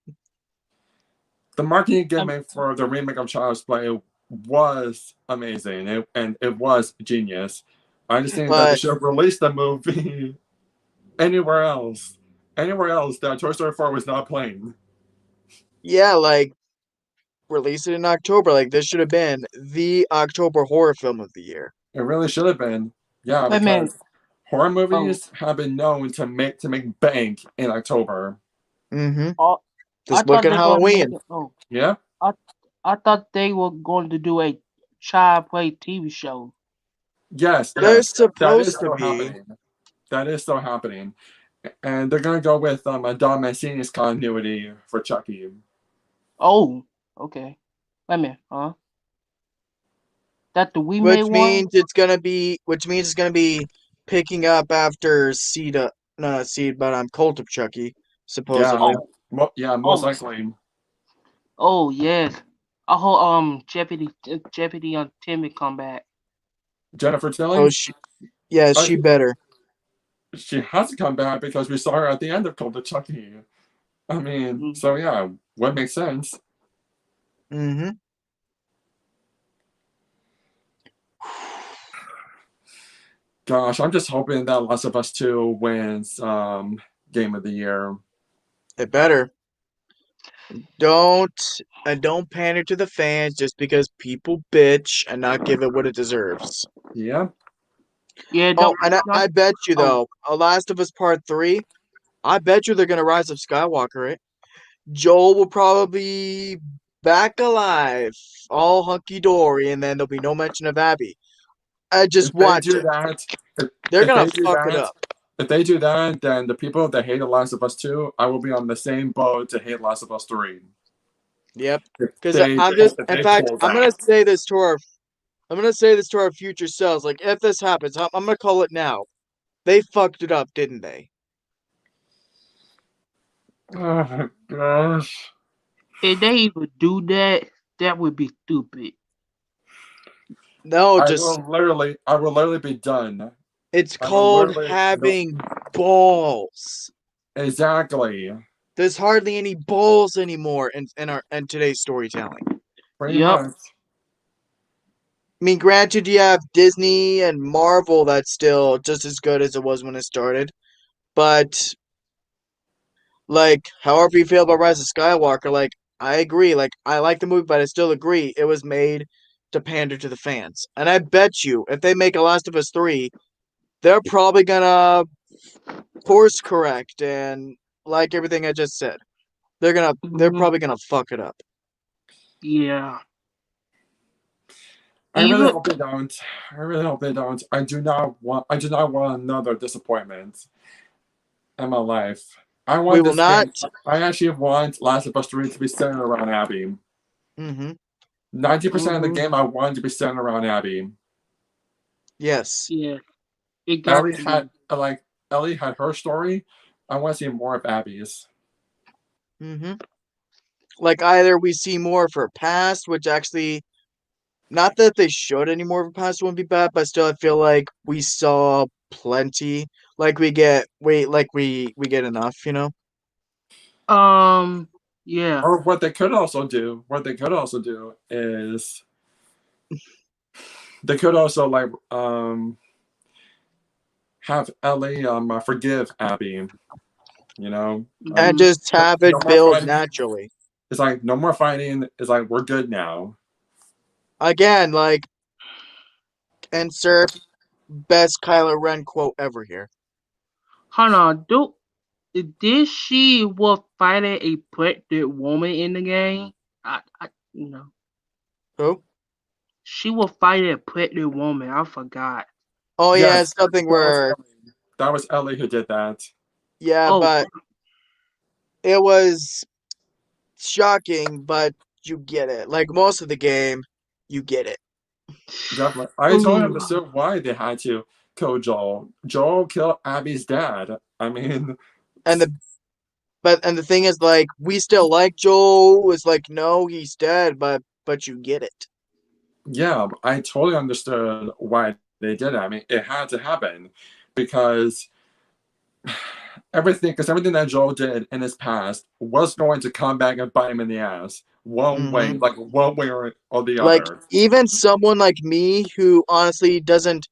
The marketing gimmick for the remake of Child's Play was amazing, and it was genius. I just think that they should have released the movie anywhere else. Anywhere else that Toy Story 4 was not playing. Yeah, like release it in October. Like this should have been the October horror film of the year. It really should have been. Yeah, because horror movies have been known to make bank in October. Mm-hmm. Just look at Halloween. Yeah. I thought they were going to do a Child Play TV show. Yes, they're supposed to be. Happening. That is still happening, and they're gonna go with Don Mancini's continuity for Chucky. Oh, okay. Wait a minute, huh? That the which means it's gonna be picking up after Cult of Chucky, supposedly. Yeah, most likely. Oh yes. I hope Jeopardy on Timmy come back. Jennifer Tilly? Oh she better. She has to come back because we saw her at the end of Cult of Chucky. I mean, so yeah, what makes sense? Mm-hmm. Gosh, I'm just hoping that Last of Us 2 wins Game of the Year. It better. Don't pander to the fans just because people bitch and not give it what it deserves. Yeah. Yeah. I bet you though, A Last of Us Part 3, I bet you they're gonna Rise of Skywalker it. Joel will probably back alive, all hunky dory, and then there'll be no mention of Abby. I just watch it. They're gonna fuck it up. If they do that, then the people that hate The Last of Us 2, I will be on the same boat to hate Last of Us 3. Yep. Because I'm gonna say this to our future selves. Like, if this happens, I'm gonna call it now. They fucked it up, didn't they? Oh my gosh. If they even do that, that would be stupid. No, I will literally be done. It's called having balls. Exactly. There's hardly any balls anymore in today's storytelling. Pretty much. I mean, granted, you have Disney and Marvel that's still just as good as it was when it started. But, like, however you feel about Rise of Skywalker, like, I agree. Like, I like the movie, but I still agree it was made to pander to the fans. And I bet you, if they make a Last of Us 3, they're probably gonna course correct and like everything I just said. They're probably gonna fuck it up. Yeah. I really hope they don't. I do not want another disappointment in my life. I actually want Last of Us 3 to be centered around Abby. 90% of the game I want to be centered around Abby. Yes. Yeah, it got Ellie to be. had Ellie had her story. I want to see more of Abby's. Mm-hmm. Like either we see more of her past, which actually, not that they showed any more of her past wouldn't be bad, but still I feel like we saw plenty. Like we get we get enough, you know? Yeah. Or what they could also do is they could also have Ellie forgive Abby. You know, like And just have no it more build fighting. naturally. It's like no more fighting. It's like we're good now. Again, like insert best Kylo Ren quote ever here. Hold on, did she was fighting a pregnant woman in the game? You know, Who? she was fighting a pregnant woman. I forgot. Oh yeah, Yes, it's something where that was Ellie who did that. yeah, Oh, but it was shocking, but you get it. Like most of the game, you get it. Definitely, I totally ooh, understood why they had to kill Joel. Joel killed Abby's dad. I mean, And the thing is, like, we still like Joel. It's like, no, he's dead, but you get it. yeah, I totally understood why they did it. I mean, it had to happen because everything that Joel did in his past was going to come back and bite him in the ass one way, Hmm. like one way or the Like other. even someone like me who honestly doesn't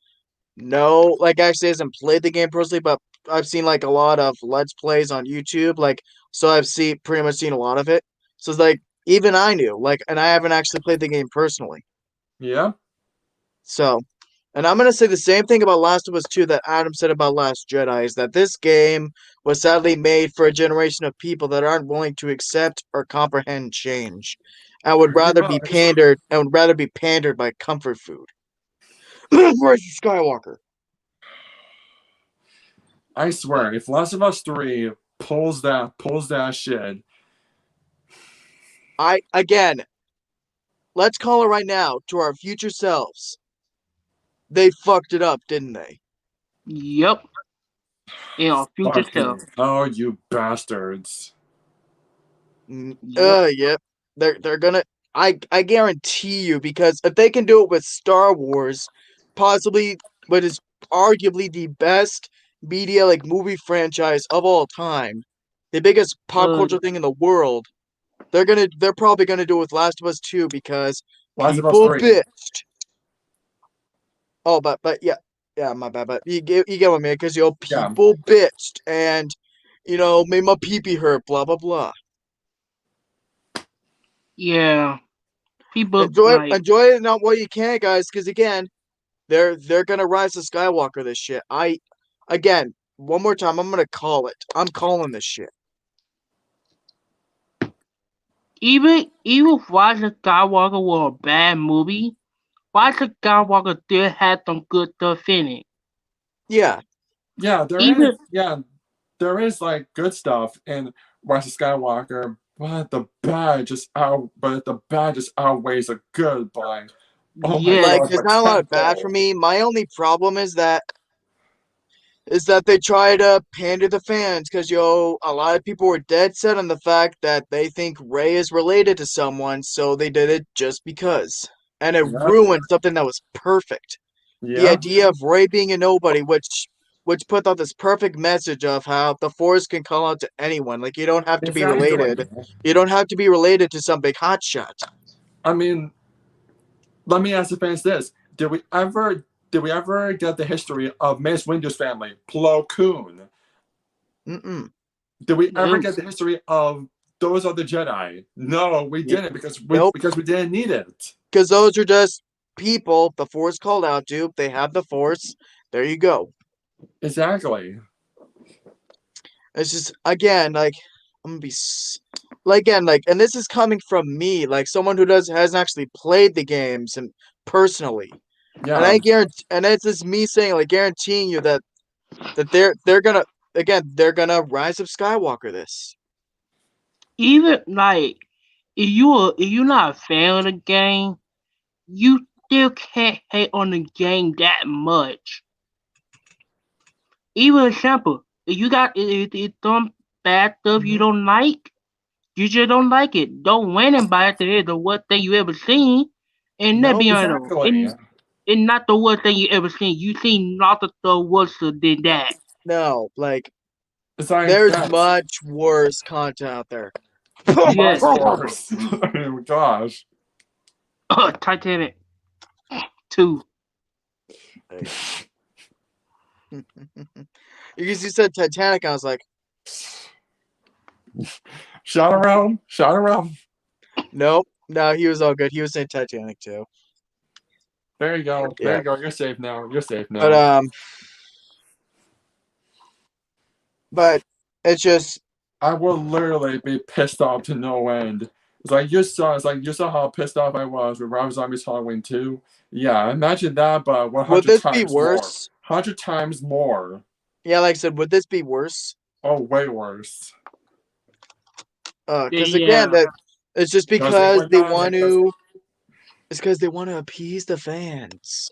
know, like actually hasn't played the game personally, but I've seen like a lot of Let's Plays on YouTube. Like, so I've pretty much seen a lot of it. So it's like even I knew, like, and I haven't actually played the game personally. Yeah, So, and I'm gonna say the same thing about Last of Us 2 that Adam said about Last Jedi, is that this game was sadly made for a generation of people that aren't willing to accept or comprehend change, and would pretty rather be much. pandered by comfort food. Rise of Skywalker. I swear, if Last of Us 3 pulls that shit, Again, let's call it right now to our future selves. They fucked it up, didn't they? yep. In our future self. fucking hell, you bastards. Yep. Yep. They're gonna. I guarantee you, because if they can do it with Star Wars, possibly what is arguably the best media like movie franchise of all time, the biggest pop Uh, culture thing in the world, they're probably gonna do it with Last of Us 2 because Last of Us people 3. bitched. Oh, but yeah, my bad. But you get what I mean, because Yeah. people bitched and made my pee pee hurt. Blah blah blah. yeah. People Enjoy like enjoy it not while you can, guys, because again, they're gonna rise to Skywalker this shit. Again, one more time, I'm gonna call it. I'm calling this shit. even if Rise of Skywalker was a bad movie, Rise of Skywalker still had some good stuff in it. Yeah. Yeah, Even there is like good stuff in Rise of Skywalker, but the bad just outweighs the good by oh my yeah, Like god, there's by not a lot of bad for tenfold. me. My only problem is that they try to pander the fans because a lot of people were dead set on the fact that they think Rey is related to someone, so they did it just because. And it Yep. ruined something that was perfect. The Yep. idea of Rey being a nobody, which put out this perfect message of how the Force can call out to anyone. Like you don't have to be Exactly. related. You don't have to be related to some big hotshot. I mean, let me ask the fans this: Did we ever get the history of Mace Windu's family, Plo Koon? Mm-mm. Did we ever no, get the history of those other Jedi? No, we didn't Nope. because we didn't need it. Because those are just people the Force called out to. They have the Force. There you go. Exactly. It's just again like I'm gonna be like again like, and this is coming from me, like someone who hasn't actually played the games and personally, and Yeah. I guarantee, and it's just me saying like guaranteeing you that they're gonna Rise of Skywalker this. even like if you're not a fan of the game, you still can't hate on the game that much. Even example, if you got if some bad stuff you don't like, you just don't like it. Don't win and buy it to hear the worst thing you ever seen. And that Nope. be honest, Exactly. it's not the worst thing you ever seen. You seen lots of stuff worse than that. No, like It's like there's that's much worse content out there. Yes. much worse. I mean, gosh. Titanic 2. Because you said Titanic, I was like, Shout around. Shout around. nope. No, he was all good. He was saying Titanic too. There you go. There Yeah. you go. You're safe now. You're safe now. But it's just I will literally be pissed off to no end. It's like you saw how pissed off I was with Rob Zombie's Halloween 2. Yeah, imagine that, but 100 would this times be worse? more. 100 times more. Yeah, like I said, would this be worse? Oh, way worse. Because Yeah. again, that it's just because would they not, want because- to. It's because they want to appease the fans.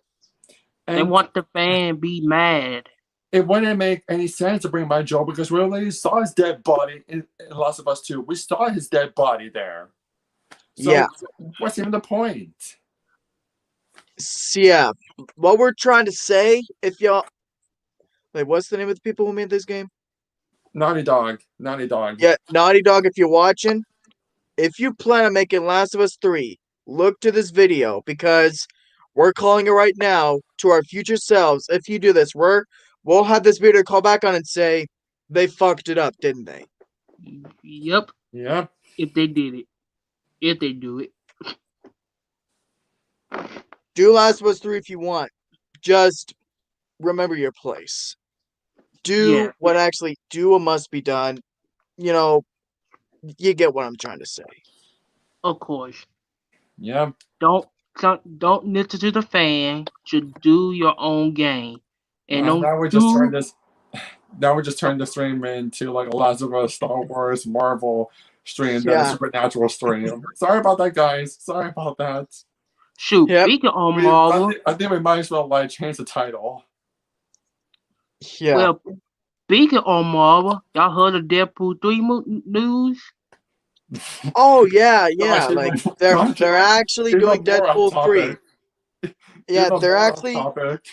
They And want the fan be mad. it wouldn't make any sense to bring back Joe because we already saw his dead body in Last of Us 2. We saw his dead body there. So Yeah. what's even the point? So, yeah, what we're trying to say, if y'all, like, what's the name of the people who made this game? Naughty Dog. Naughty Dog. Yeah, Naughty Dog. If you're watching, if you plan on making Last of Us 3, look to this video because we're calling it right now to our future selves. If you do this, we'll have this video call back on and say they fucked it up, didn't they? Yep. Yep. If they did it. If they do it. Do Last of Us 3 if you want. Just remember your place. Do what must be done. You know, you get what I'm trying to say. Of course. Yep. Don't listen to the fan. Just do your own game. And don't Now we just turn this. Now we just turn the stream into like a Last of Us, Star Wars, Marvel stream, then a Yeah. Supernatural stream. Sorry about that, guys. Sorry about that. shoot. Yep. Speaking on I Marvel, think we might as well like change the title. Yeah. well, speaking on Marvel, y'all heard of Deadpool 3 news? Oh yeah, yeah. Gosh, Like even- they're gosh, they're actually even doing more off Deadpool 3. topic. Yeah, Even they're more off actually. topic.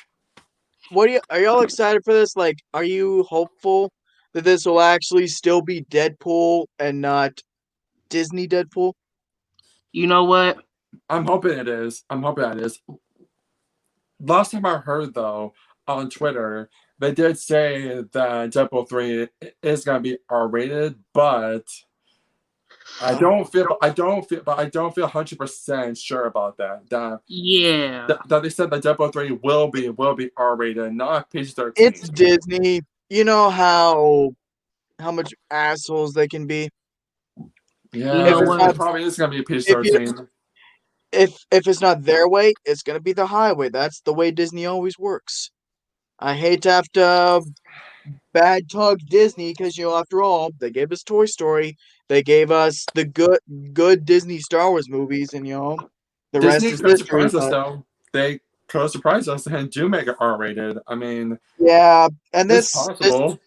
Are y'all excited for this? Like, are you hopeful that this will actually still be Deadpool and not Disney Deadpool? You know what? I'm hoping it is. I'm hoping it is. Last time I heard though on Twitter, they did say that Deadpool 3 is gonna be R-rated, but I don't feel 100% sure about that. Yeah. That they said that Deadpool 3 will be R-rated, not PG-13. It's Disney. You know how much assholes they can be. Yeah, You know it what? probably is gonna be PG-13. If it's not their way, it's gonna be the highway. That's the way Disney always works. I hate to have to bad talk Disney because after all, they gave us Toy Story. They gave us the good Disney Star Wars movies, and the rest Disney is could history. surprise us but- though. They could surprise us and do make it R-rated. I mean, Yeah, and it's this possible.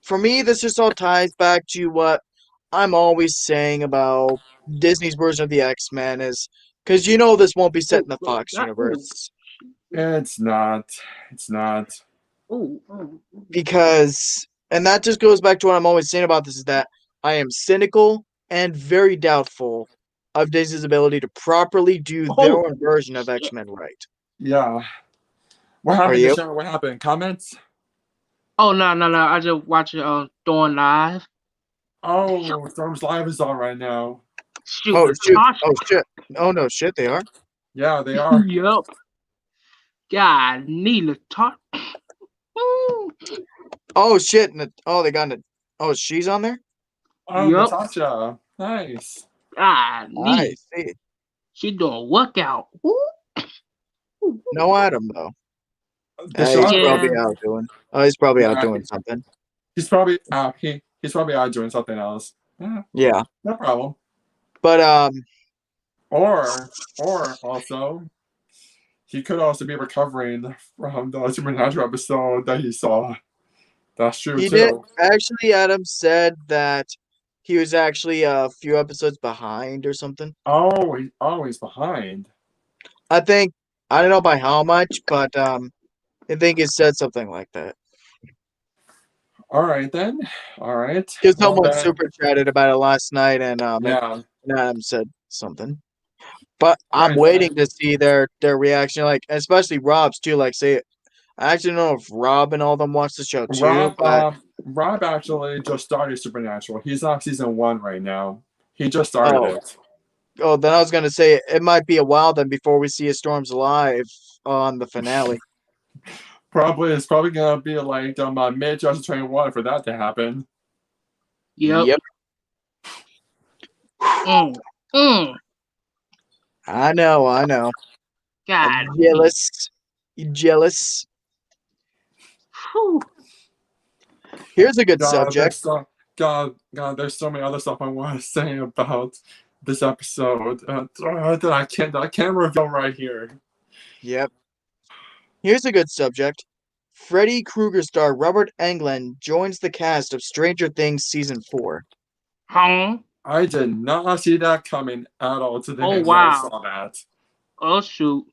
for me, this just all ties back to what I'm always saying about Disney's version of the X-Men is because this won't be set in the Fox universe It's not. It's not. Ooh. because, and that just goes back to what I'm always saying about this is that I am cynical and very doubtful of Disney's ability to properly do their own version of X-Men right. Yeah. What happened, you? Deshaun? What happened? Comments? Oh no. I just watched it on Thorn Live. Oh, Storm's Live is on right now. Shoot. Oh shoot! Tasha- Oh shit! Oh no! Shit! They are. Yeah, they are. Yup. God, Neela talk. Oh shit! They got. Oh, she's on there. Oh, Yup. Natasha. Nice. God, I Neela. see. She doing workout. Ooh. No Adam though. Deshaun, Yeah. Probably out doing. Oh, he's probably out Yeah. doing something. he's probably out. He's probably out doing something else. Yeah, Yeah, no problem. but Or also, he could also be recovering from the Supernatural episode that he saw. That's true He too. did actually. Adam said that he was actually a few episodes behind or something. Oh, he's always behind. I think I don't know by how much, but I think he said something like that. All right then. All right. Because Well, someone then, super chatted about it last night, and yeah. Adam said something. But I'm Right waiting then. to see their reaction, like especially Rob's too. Like, say, I actually don't know if Rob and all them watch the show too, but Rob actually just started Supernatural. He's on season 1 right now. He just started oh, it. then I was gonna say it might be a while then before we see a Storms Alive on the finale. It's probably gonna be like mid 2021 for that to happen. Yep. Mm. Mm. I know. God. I'm jealous. You jealous? Whew. Here's a good God, subject. there's so many other stuff I want to say about this episode that I can't reveal right here. Yep. Here's a good subject. Freddy Krueger star Robert Englund joins the cast of Stranger Things season 4. Huh? I did not see that coming at all today. Oh, I wow. saw that. Oh shoot.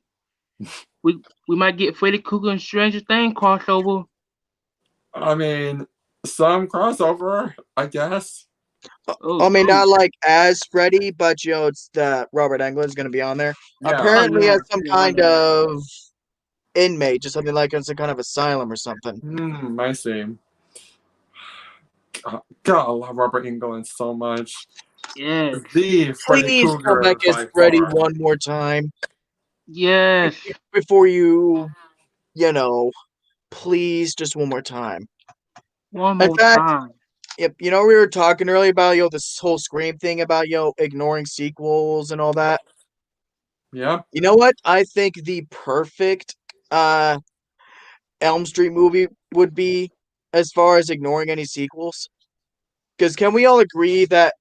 We might get Freddy Krueger and Stranger Things crossover. I mean, some crossover, I guess. Oh, I mean, shoot. not like as Freddy, but it's that Robert Englund's going to be on there. Yeah. Apparently, Oh, yeah. as some kind of inmate, just something like it's a kind of asylum or something. I see. God, I love Robert Englund so much. Yes. The Freddy Please come Krueger back as by Freddy far. one more time Yes. before you please, just one more time. One In more fact, time. yep, we were talking earlier about this whole Scream thing about ignoring sequels and all that. Yeah. You know what? I think the perfect Elm Street movie would be as far as ignoring any sequels. Because can we all agree that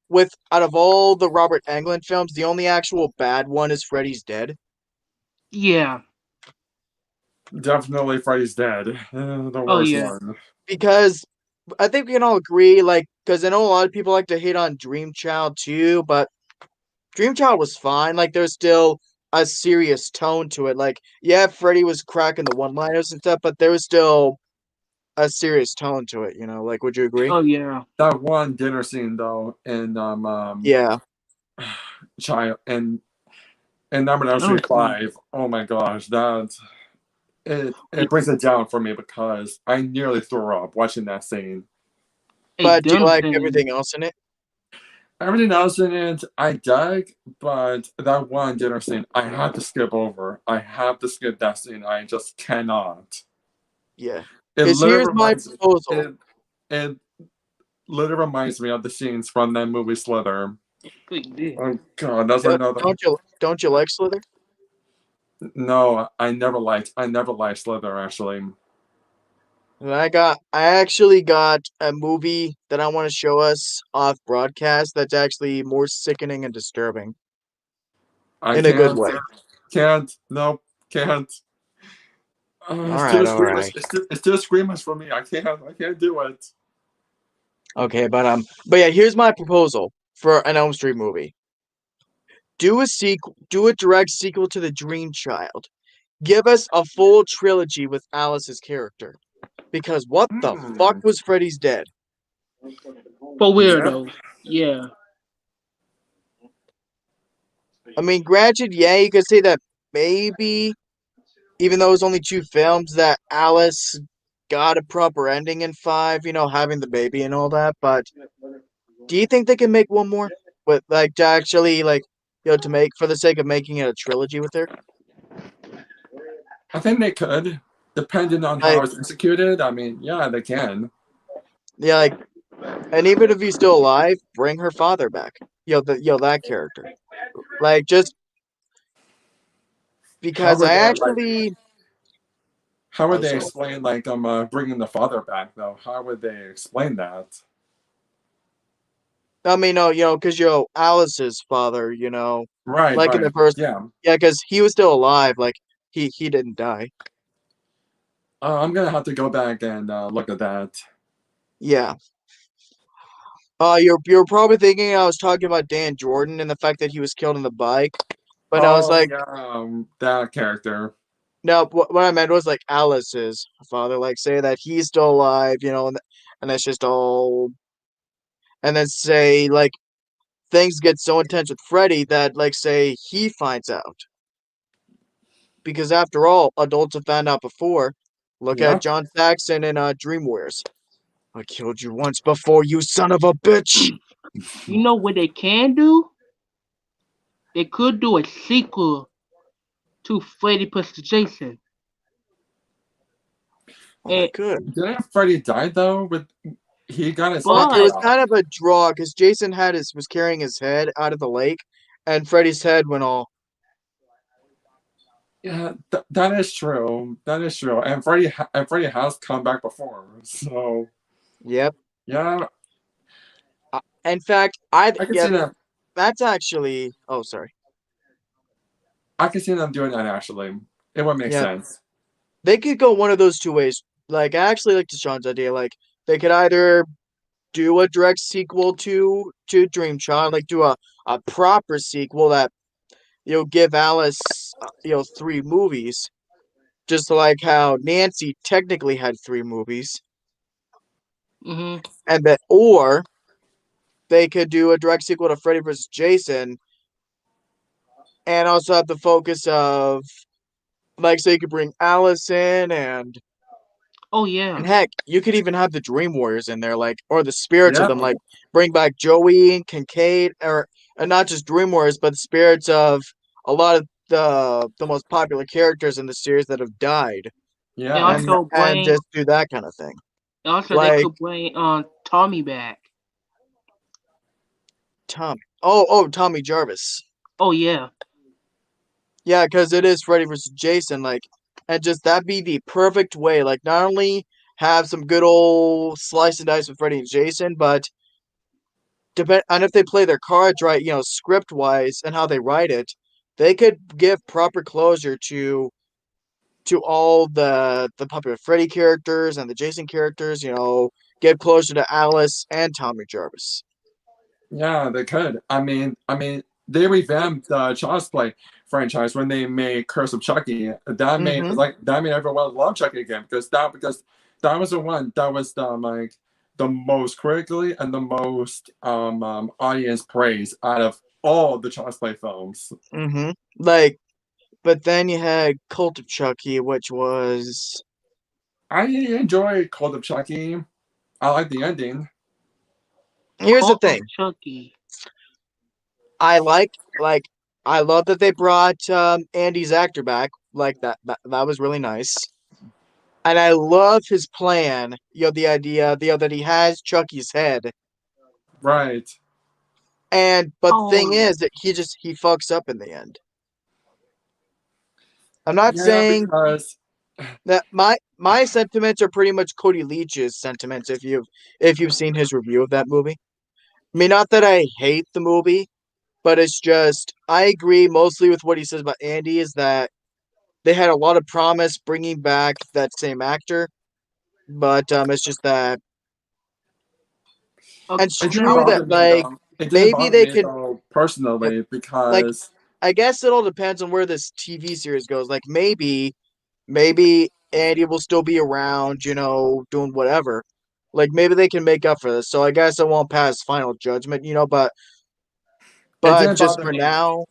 out of all the Robert Englund films, the only actual bad one is Freddy's Dead? Yeah. Definitely Freddy's Dead. The Oh, worst yeah. one. Because I think we can all agree, because I know a lot of people like to hate on Dream Child too, but Dream Child was fine. Like, there's still a serious tone to it. Like, yeah, Freddy was cracking the one-liners and stuff, but there was still a serious tone to it. Like, would you agree? Oh, yeah. That one dinner scene though, in Yeah. Child and Nightmare on Elm Street 5. Oh my gosh, it brings it down for me because I nearly threw up watching that scene. But do you like everything else in it? Everything else in it, I dug, but that one dinner scene, I have to skip over. I have to skip that scene. I just cannot. Yeah. It Because literally here's my proposal. It literally reminds me of the scenes from that movie Slither. Oh god, that's another. Don't you like Slither? No, I never liked Slither actually. And I actually got a movie that I want to show us off broadcast that's actually more sickening and disturbing. In a good way. Can't. Nope. Can't. All right. It's too screamers for me. I can't do it. Okay, but yeah, here's my proposal for an Elm Street movie. Do a direct sequel to The Dream Child. Give us a full trilogy with Alice's character. Because what the fuck was Freddy's Dead? For weirdo. Yeah. I mean, granted, yeah, you could say that maybe, even though it was only 2 films, that Alice got a proper ending in 5, having the baby and all that, but do you think they can make one more? With, to actually, to make, for the sake of making it a trilogy with her? I think they could, depending on how it's executed. I mean, yeah, they can. Yeah, and even if he's still alive, bring her father back. That character. Just because I actually. How would they explain bringing the father back though? How would they explain that? I mean, no, because Alice's father, Right, in the first, yeah, because he was still alive. he didn't die. I'm gonna have to go back and look at that. Yeah. You're probably thinking I was talking about Dan Jordan and the fact that he was killed in the bike, but I was Oh like, yeah, that character. no. What I meant was like Alice's father, like say that he's still alive, and that's just all. And then say like things get so intense with Freddy that like say he finds out because after all, adults have found out before. Look at Yep. John Saxon in Dream Warriors. I killed you once before, you son of a bitch. You know what they can do? They could do a sequel to Freddy vs. Jason. Oh, they And, could. Didn't Freddy die though? He got his But- head It was cut off. kind of a draw because Jason was carrying his head out of the lake, and Freddy's head went all. Yeah, that is true. That is true. And Freddy has come back before. So Yep. yeah, In fact, I can see that. that's actually. Oh, sorry. I can see them doing that actually. It would make Yeah. sense. They could go one of those two ways. Like, I actually like Deshaun's idea. Like, they could either do a direct sequel to Dream Child, like do a proper sequel that give Alice 3 movies, just like how Nancy technically had 3 movies, mhm. and that or they could do a direct sequel to Freddy vs. Jason, and also have the focus of like so you could bring Alice in and Oh yeah. heck, you could even have the Dream Warriors in there, like, or the spirits of Yeah. them, like, bring back Joey and Kincaid, and not just Dream Warriors, but the spirits of a lot of the most popular characters in the series that have died, Yeah. And And also and bring just do that kind of thing. also like- they could bring Tommy back. Tommy Jarvis, Oh yeah. yeah, because it is Freddy vs. Jason, like, and just that be the perfect way, like, not only have some good old slice and dice with Freddy and Jason, but and if they play their cards right, script wise and how they write it, they could give proper closure to all the popular Freddy characters and the Jason characters. Get closure to Alice and Tommy Jarvis. yeah, they could. I mean, they revamped the Child's Play franchise when they made Curse of Chucky. That made everyone love Chucky again because that was the one that was the most critically and the most audience praise out of all the Child's Play films. Mm-hmm. Like, but then you had Cult of Chucky, which was I enjoy Cult of Chucky. I like the ending. here's the Cult of thing. Chucky. I love that they brought Andy's actor back. Like that was really nice. And I love his plan, the idea, that he has Chucky's head. Right. But the thing Oh. is that he fucks up in the end. I'm not Yeah, saying because that my sentiments are pretty much Cody Leach's sentiments if you've seen his review of that movie. I mean, not that I hate the movie, but it's just I agree mostly with what he says about Andy is that they had a lot of promise bringing back that same actor, but it's just that and it's it didn't true bother that me, like though. It didn't maybe bother they me, could though, personally because I guess it all depends on where this TV series goes. Like maybe Andy will still be around, doing whatever. Like maybe they can make up for this. So I guess I won't pass final judgment, but didn't just bother for me. now.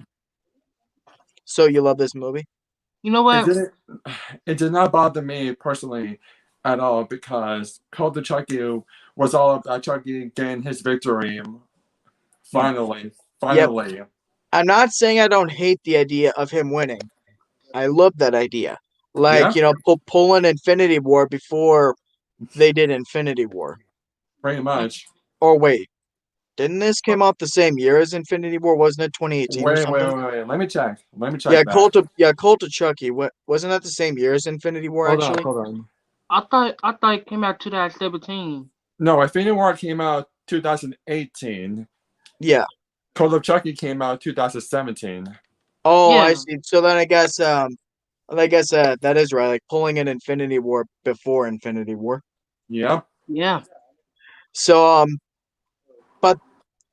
So you love this movie? You know what? It did not bother me personally at all because Cult of Chucky was all about Chucky getting his victory. Finally. I'm not saying I don't hate the idea of him winning. I love that idea. Like, pulling Infinity War before they did Infinity War. Pretty much. Or wait, didn't this come out the same year as Infinity War? Wasn't it 2018 or something? Wait. Let me check. Yeah, that. Cult of Chucky. Wasn't that the same year as Infinity War? Hold on. I thought it came out 2017. No, Infinity War came out 2018. Yeah. Cult of Chucky came out 2017. Oh, Yeah. I see. So then I guess Like I said, that is right. Like pulling in Infinity War before Infinity War. Yep. Yeah. So but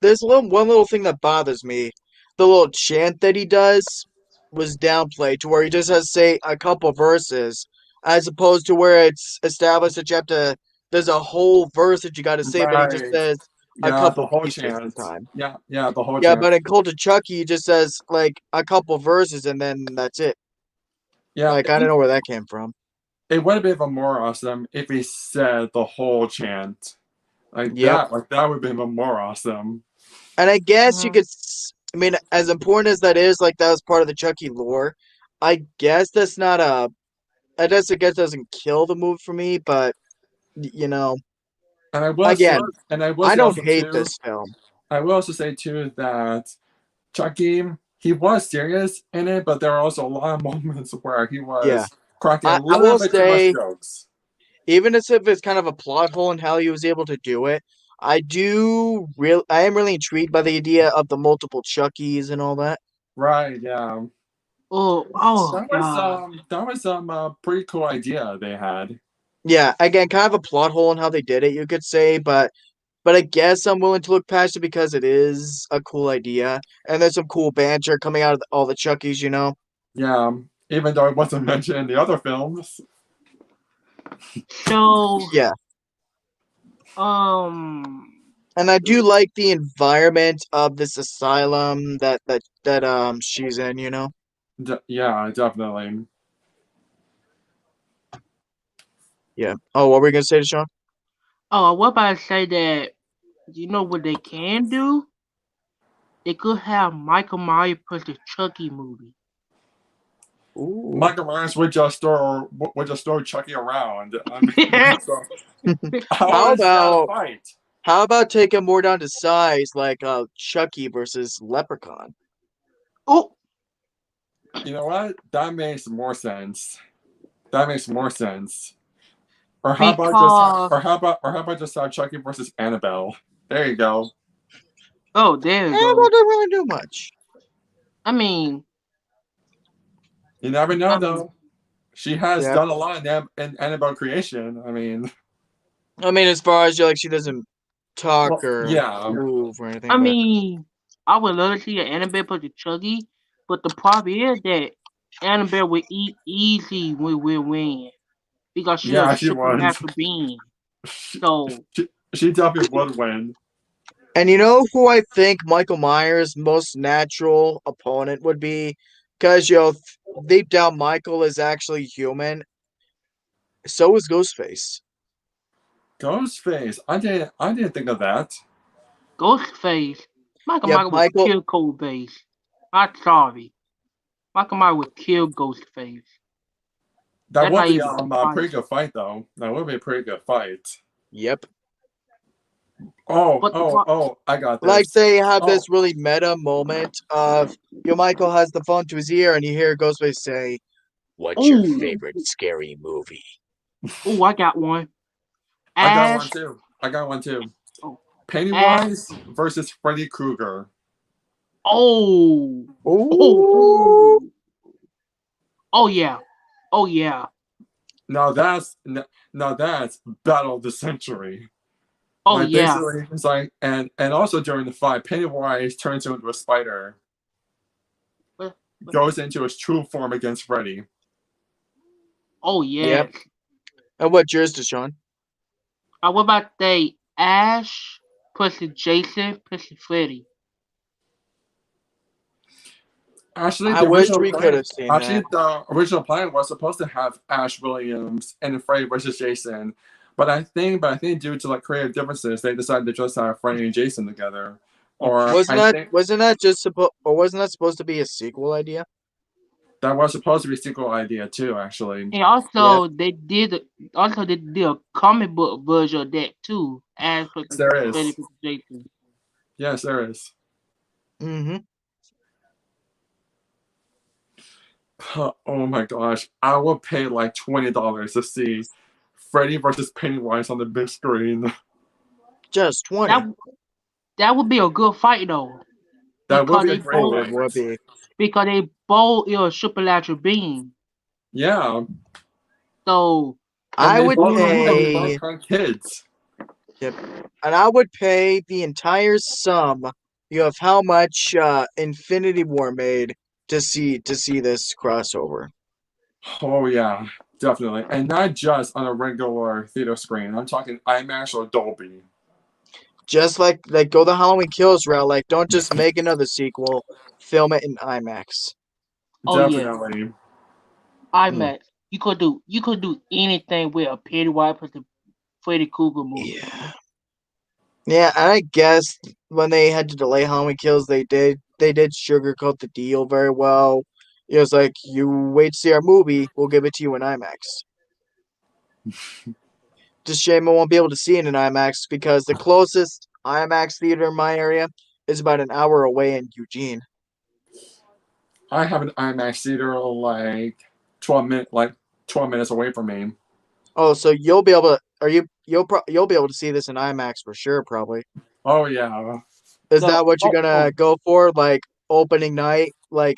there's one little thing that bothers me. The little chant that he does was downplayed to where he just has to say a couple verses, as opposed to where it's established that you have to. There's a whole verse that you got to say, but he just Right. says a Yeah, the couple whole pieces at chant. a time. Yeah, the whole Yeah, chant. but in Cult of Chucky, he just says like a couple verses and then that's it. Yeah, Like I don't know where that came from. it would have been even more awesome if he said the whole chant. Yep. Like that would have been even more awesome. And I guess you Mhm. could. I mean, as important as that is, like that was part of the Chucky lore. I guess that's not a. I guess doesn't kill the movie for me, but you know, And I will say, again, and I will I say don't also hate too, this film. I will also say too that Chucky, he was serious in it, but there are also a lot of moments where he Yeah, was cracking a I little will bit too much say, jokes. even if it's kind of a plot hole in how he was able to do it, I am really intrigued by the idea of the multiple Chuckies and all that. Right, yeah. Oh That was God. pretty cool idea they had. Yeah, again, kind of a plot hole in how they did it, you could say, but I guess I'm willing to look past it because it is a cool idea, and there's some cool banter coming out of all the Chuckies, you know. Yeah. Even though it wasn't mentioned in the other films. So Yeah, um and I do like the environment of this asylum that she's in, you know. Yeah, definitely. Yeah. Oh, what were you gonna say to Sean? I was about to say that you know what they can do? They could have Michael Myers push the Chucky movie. Ooh. Michael Myers would just throw Chucky around. I mean, so how How is that a about fight? taking more down to size, like Chucky versus Leprechaun? Oh, You know what? That makes more sense. That makes more sense. Or how about just because how about just Chucky versus Annabelle? There you go. there you Annabelle go. don't really do much. I mean, You never know I mean, though. She has Yeah. done a lot in Annabelle creation. I mean, I mean, as far as like she doesn't talk well, or yeah, move or anything, I but mean, I would love to see an Annabelle push the Chucky, but the problem is that Annabelle will eat easy when we win because she's a yeah, she was. supernatural being. She, So she definitely would win. and you know who I think Michael Myers' most natural opponent would be? Because deep down, Michael is actually human. So is Ghostface. Ghostface. I didn't think of that. Ghostface, Michael Yeah, Myers would Michael. kill Coldface. I'm sorry, Michael Myers would kill Ghostface. That That's would not be even a funny. pretty good fight though. That would be a pretty good fight. Yep. But the pro- I got Like this. they have Oh, this really meta moment of Michael has the phone to his ear and you hear Ghostface say, "What's your oh, favorite scary movie?" I got one. I got one Ash, too. I got one too. oh, Ash, Pennywise versus Freddy Krueger. oh, oh, Ooh. oh, oh yeah, oh yeah, Now that's now that's battle of the century. oh Like yeah, basically, it's like and also during the fight, Pennywise turns into a spider, What- goes into his true form against Freddy. oh Yep. yes. And what's yours, Deshaun? What about they Ash pushing Jason pushing Freddy? Actually, I wish we could have seen that. the original plan was supposed to have Ash Williams and Freddy versus Jason, but I think due to like creative differences, they decided to just have Freddy and Jason together. Or I think Wasn't that just supposed or wasn't that supposed to be a sequel idea? that was supposed to be a sequel idea too. Actually, And also they did a comic book version of that too. Ash yes, pushing there Freddy is. pushing Jason. Yes, there is. Mm-hmm. Oh my gosh, I would pay like $20 to see Freddy versus Pennywise on the big screen. Just 20. That that would be a good fight though. That would Because be a they great Oh, both it fight. would be. because they both is a supernatural being. Yeah. So I they would both pay. are kids. Yep. And I would pay the entire sum of how much Infinity War made to see this crossover. Oh yeah, definitely, and not just on a regular theater screen. I'm talking IMAX or Dolby. Just like go the Halloween Kills route. Like, don't just make another sequel. Film it in IMAX. oh yeah, Definitely. IMAX. You could do anything with a Pennywise for the Freddy Krueger movie. Yeah. Yeah, and I guess when they had to delay Halloween Kills, they did sugarcoat the deal very well. It was like, you wait to see our movie, we'll give it to you in IMAX. Just shame I won't be able to see it in IMAX because the closest IMAX theater in my area is about an hour away in Eugene. I have an IMAX theater like 12 minutes away from me. Oh, so you'll be able to? You'll be able to see this in IMAX for sure, probably. Oh yeah. Is No, that what you're gonna go for, like opening night, like?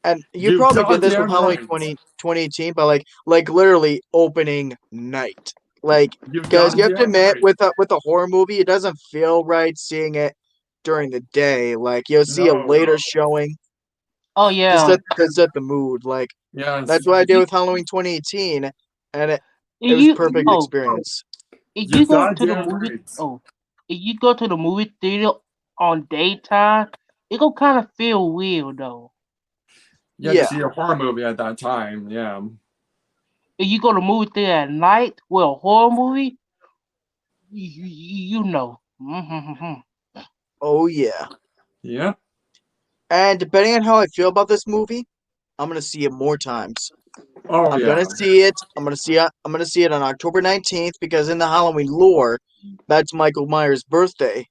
And you You probably did this with goddamn Halloween right. 2018, but like literally opening night, like, You because you have to goddamn admit right. with a horror movie, it doesn't feel right seeing it during the day. Like, you'll see a No. later showing oh to yeah. set the mood. Like, that's Yes. what I did You, with Halloween 2018, and it was you perfect oh, experience. if You you go to the goddamn movie right. if you go to the movie theater on daytime, it gonna kind of feel weird though. You had to Yeah. see a horror movie at that time. Yeah. If you go to movie theater at night with a horror movie, you know. Oh yeah. Yeah. And depending on how I feel about this movie, I'm gonna see it more times. Oh I'm yeah. gonna see it. I'm gonna see it. I'm gonna see it on October 19th because in the Halloween lore, that's Michael Myers' birthday.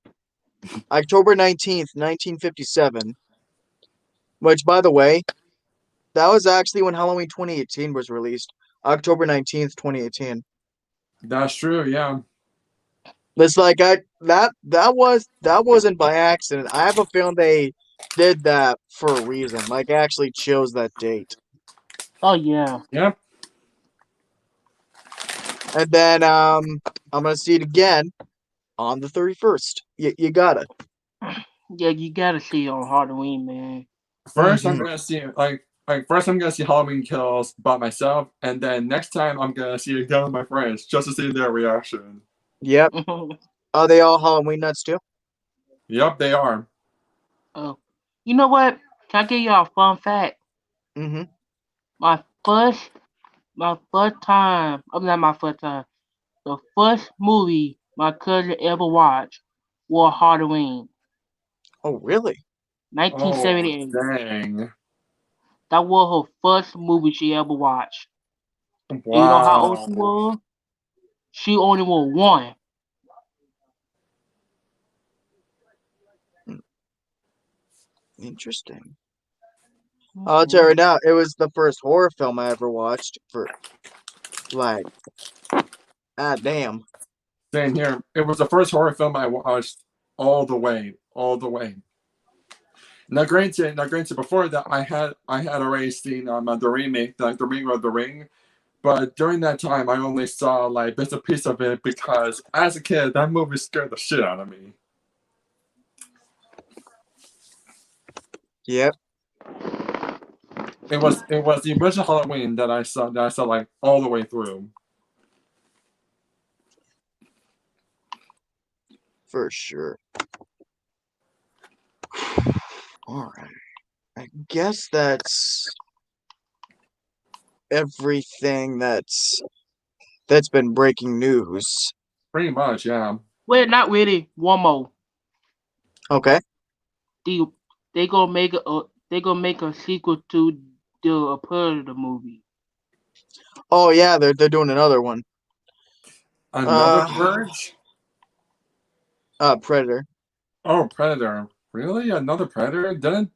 October 19th, 1957. Which, by the way, that was actually when Halloween 2018 was released. October 19th, 2018. That's true. Yeah. It's like that wasn't by accident. I have a feeling they did that for a reason. Like, actually chose that date. Oh yeah. Yep. And then I'm gonna see it again on the 31st. You gotta. Yeah, you gotta see it on Halloween, man. First, I'm Mm-hmm. gonna see first I'm gonna see Halloween Kills by myself, and then next time I'm gonna see it again with my friends just to see their reaction. Yep. Are they all Halloween nuts too? Yep, they are. Oh, you know what? Can I give you a fun fact? Mm-hmm. My first, my first time. I'm not my first time. The first movie my cousin ever watched was Halloween, Oh, really? Oh 1978. dang! That was her first movie she ever watched. And you know how old Wow. she was? She only was one. Interesting. I'll tell you right now, it was the first horror film I ever watched for, like, damn. Same here. It was the first horror film I watched all the way, all the way. Now granted, before that I had already seen the remake, like the Ring of the Ring, but during that time I only saw like bits and pieces of it because as a kid that movie scared the shit out of me. Yep. It was the original Halloween that I saw like all the way through. For sure. All right. I guess that's everything that's been breaking news. Pretty much, yeah. Well, not really. One more. Okay. The, they gonna make a sequel to the Predator movie. Oh yeah, they're doing another one. Another Purge? Predator. Oh, Predator. Really? Another Predator? Didn't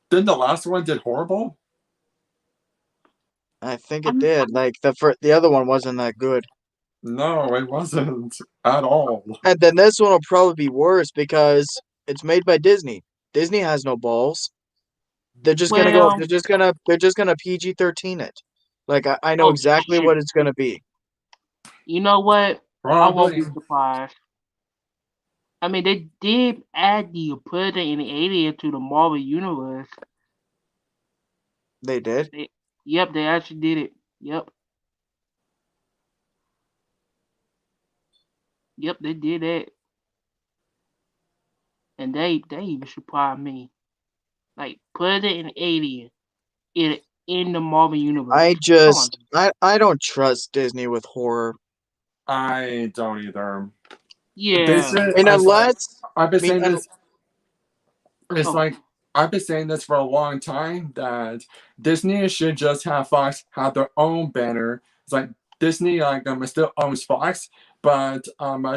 the last one did horrible? I think it did. Like, the other one wasn't that good. No, it wasn't at all. And then this one will probably be worse because it's made by Disney. Disney has no balls. They're just gonna go. Well, They're just gonna PG-13 it. Like I know oh exactly shit. what it's gonna be. You know what? I won't be Probably. surprised. I mean, they did add the Predator and the Alien to the Marvel Universe. They did. Yep, they actually did it. Yep. Yep, they did that. And they even surprised me. Like Predator and Alien in the Marvel Universe. Come on. I don't trust Disney with horror. I don't either. Yeah. This is, And it's like, unless I've been I mean, saying this. It's Oh. like I've been saying this for a long time that Disney should just have Fox have their own banner. It's like Disney still owns Fox, but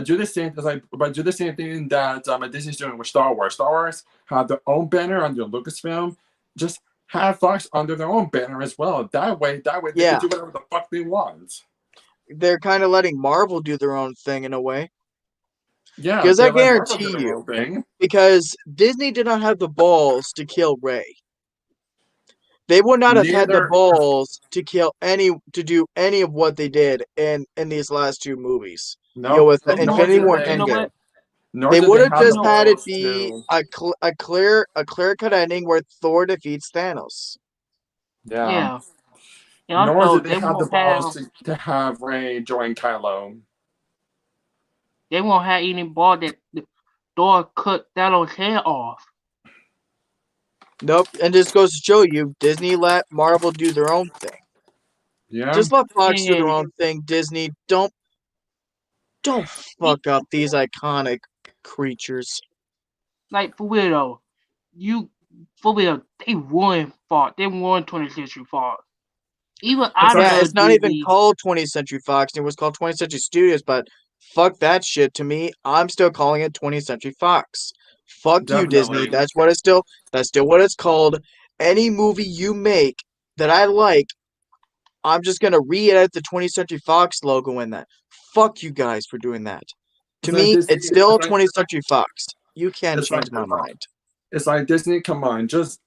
do the same. It's like but do the same thing that Disney's doing with Star Wars. Star Wars have their own banner under Lucasfilm. Just have Fox under their own banner as well. That way they Yeah. can do whatever the fuck they want. they're kind of letting Marvel do their own thing in a way. Yeah, Because I they're like Marvel guarantee do their you, own thing. because Disney did not have the balls to kill Rey. They would not have had the Neither- balls to do any of what they did in these last two movies. No, with the You know Infinity what? War You and know Endgame. what? Nor They did would have have just the had it balls be to- a clear cut ending where Thor defeats Thanos. Yeah. And Nor also, did they have the balls to have Rey join Kylo. they won't have any ball that Thor cut Thanos' head off. Nope, and this goes to show you, Disney let Marvel do their own thing. Yeah. Just let Fox do their Yeah. own thing. Disney, don't fuck up these iconic creatures. Like for real though, they ruined Fox. They ruined 20th Century Fox. Even I like- Yeah, love it's not even Disney. called 20th Century Fox. It was called 20th Century Studios, but fuck that shit. To me, I'm still calling it 20th Century Fox. Fuck you, Disney. Definitely. That's still what it's called. Any movie you make that I like, I'm just gonna re-edit the 20th Century Fox logo in that. Fuck you guys for doing that. To It's like me, Disney- it's still it's like- 20th Century Fox. You can't It's change like- my mind. It's like Disney, come on, just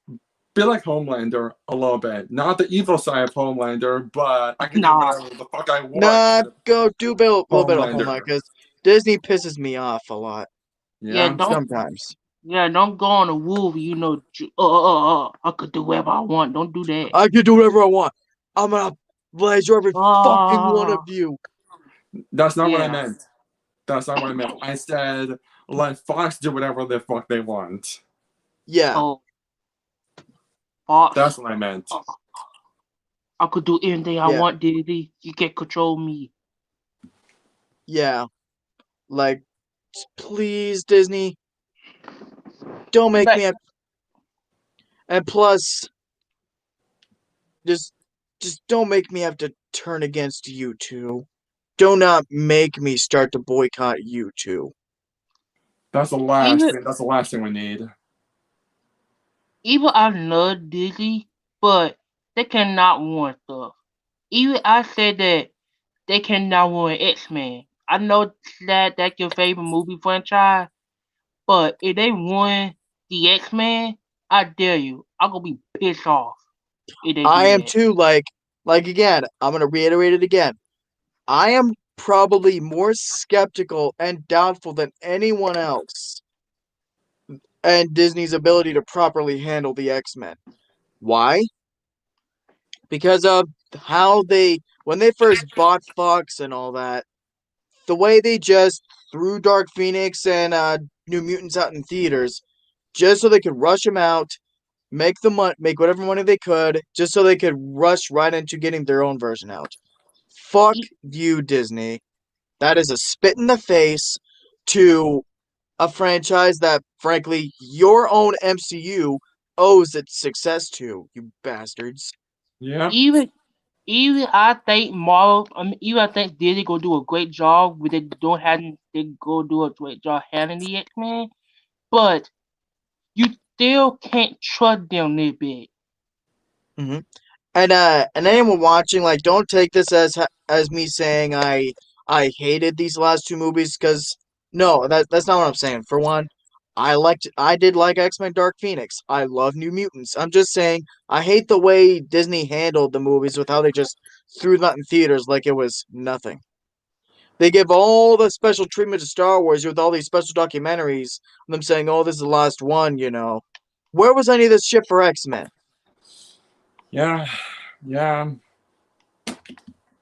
be like Homelander a little bit. Not the evil side of Homelander, but I can do whatever the fuck I want. Nah, go do a little bit of Homelander. Homelander, because Disney pisses me off a lot. Yeah, don't Sometimes. don't go on a movie. You know, I could do whatever I want. Don't do that. I can do whatever I want. I'm gonna laser every fucking one of you. That's not what I Yeah. meant. That's not what I meant. I said let Fox do whatever the fuck they want. Yeah, Oh, Fox. That's what I meant. I could do anything I Yeah. want, Disney. You can't control me. yeah. Like, please, Disney, don't make me. And plus, just don't make me have to turn against you two. Do not make me start to boycott you two. That's the last Even- thing. That's the last thing we need. Even I love Disney, but they cannot ruin stuff. Even I said that they cannot ruin X-Men. I know that's your favorite movie franchise, but if they ruin the X-Men, I dare you. I'm gonna be pissed off. If they I do am that. too. Like again, I'm gonna reiterate it again. I am probably more skeptical and doubtful than anyone else and Disney's ability to properly handle the X-Men. Why? Because of how when they first bought Fox and all that, the way they just threw Dark Phoenix and New Mutants out in theaters just so they could rush them out, make whatever money they could, just so they could rush right into getting their own version out. Fuck you, Disney. That is a spit in the face to a franchise that, frankly, your own MCU owes its success to, you bastards. Yeah. Even I think Marvel, even I think Disney gonna do a great job with it. They go do a great job handling the X-Men, but you still can't trust them a little bit. And anyone watching, like, don't take this as me saying I hated these last two movies, because no, that's not what I'm saying. For one, I did like X-Men Dark Phoenix. I love New Mutants. I'm just saying I hate the way Disney handled the movies with how they just threw that in theaters like it was nothing. They give all the special treatment to Star Wars with all these special documentaries, them saying, "Oh, this is the last one," you know. Where was any of this shit for X-Men? Yeah, yeah.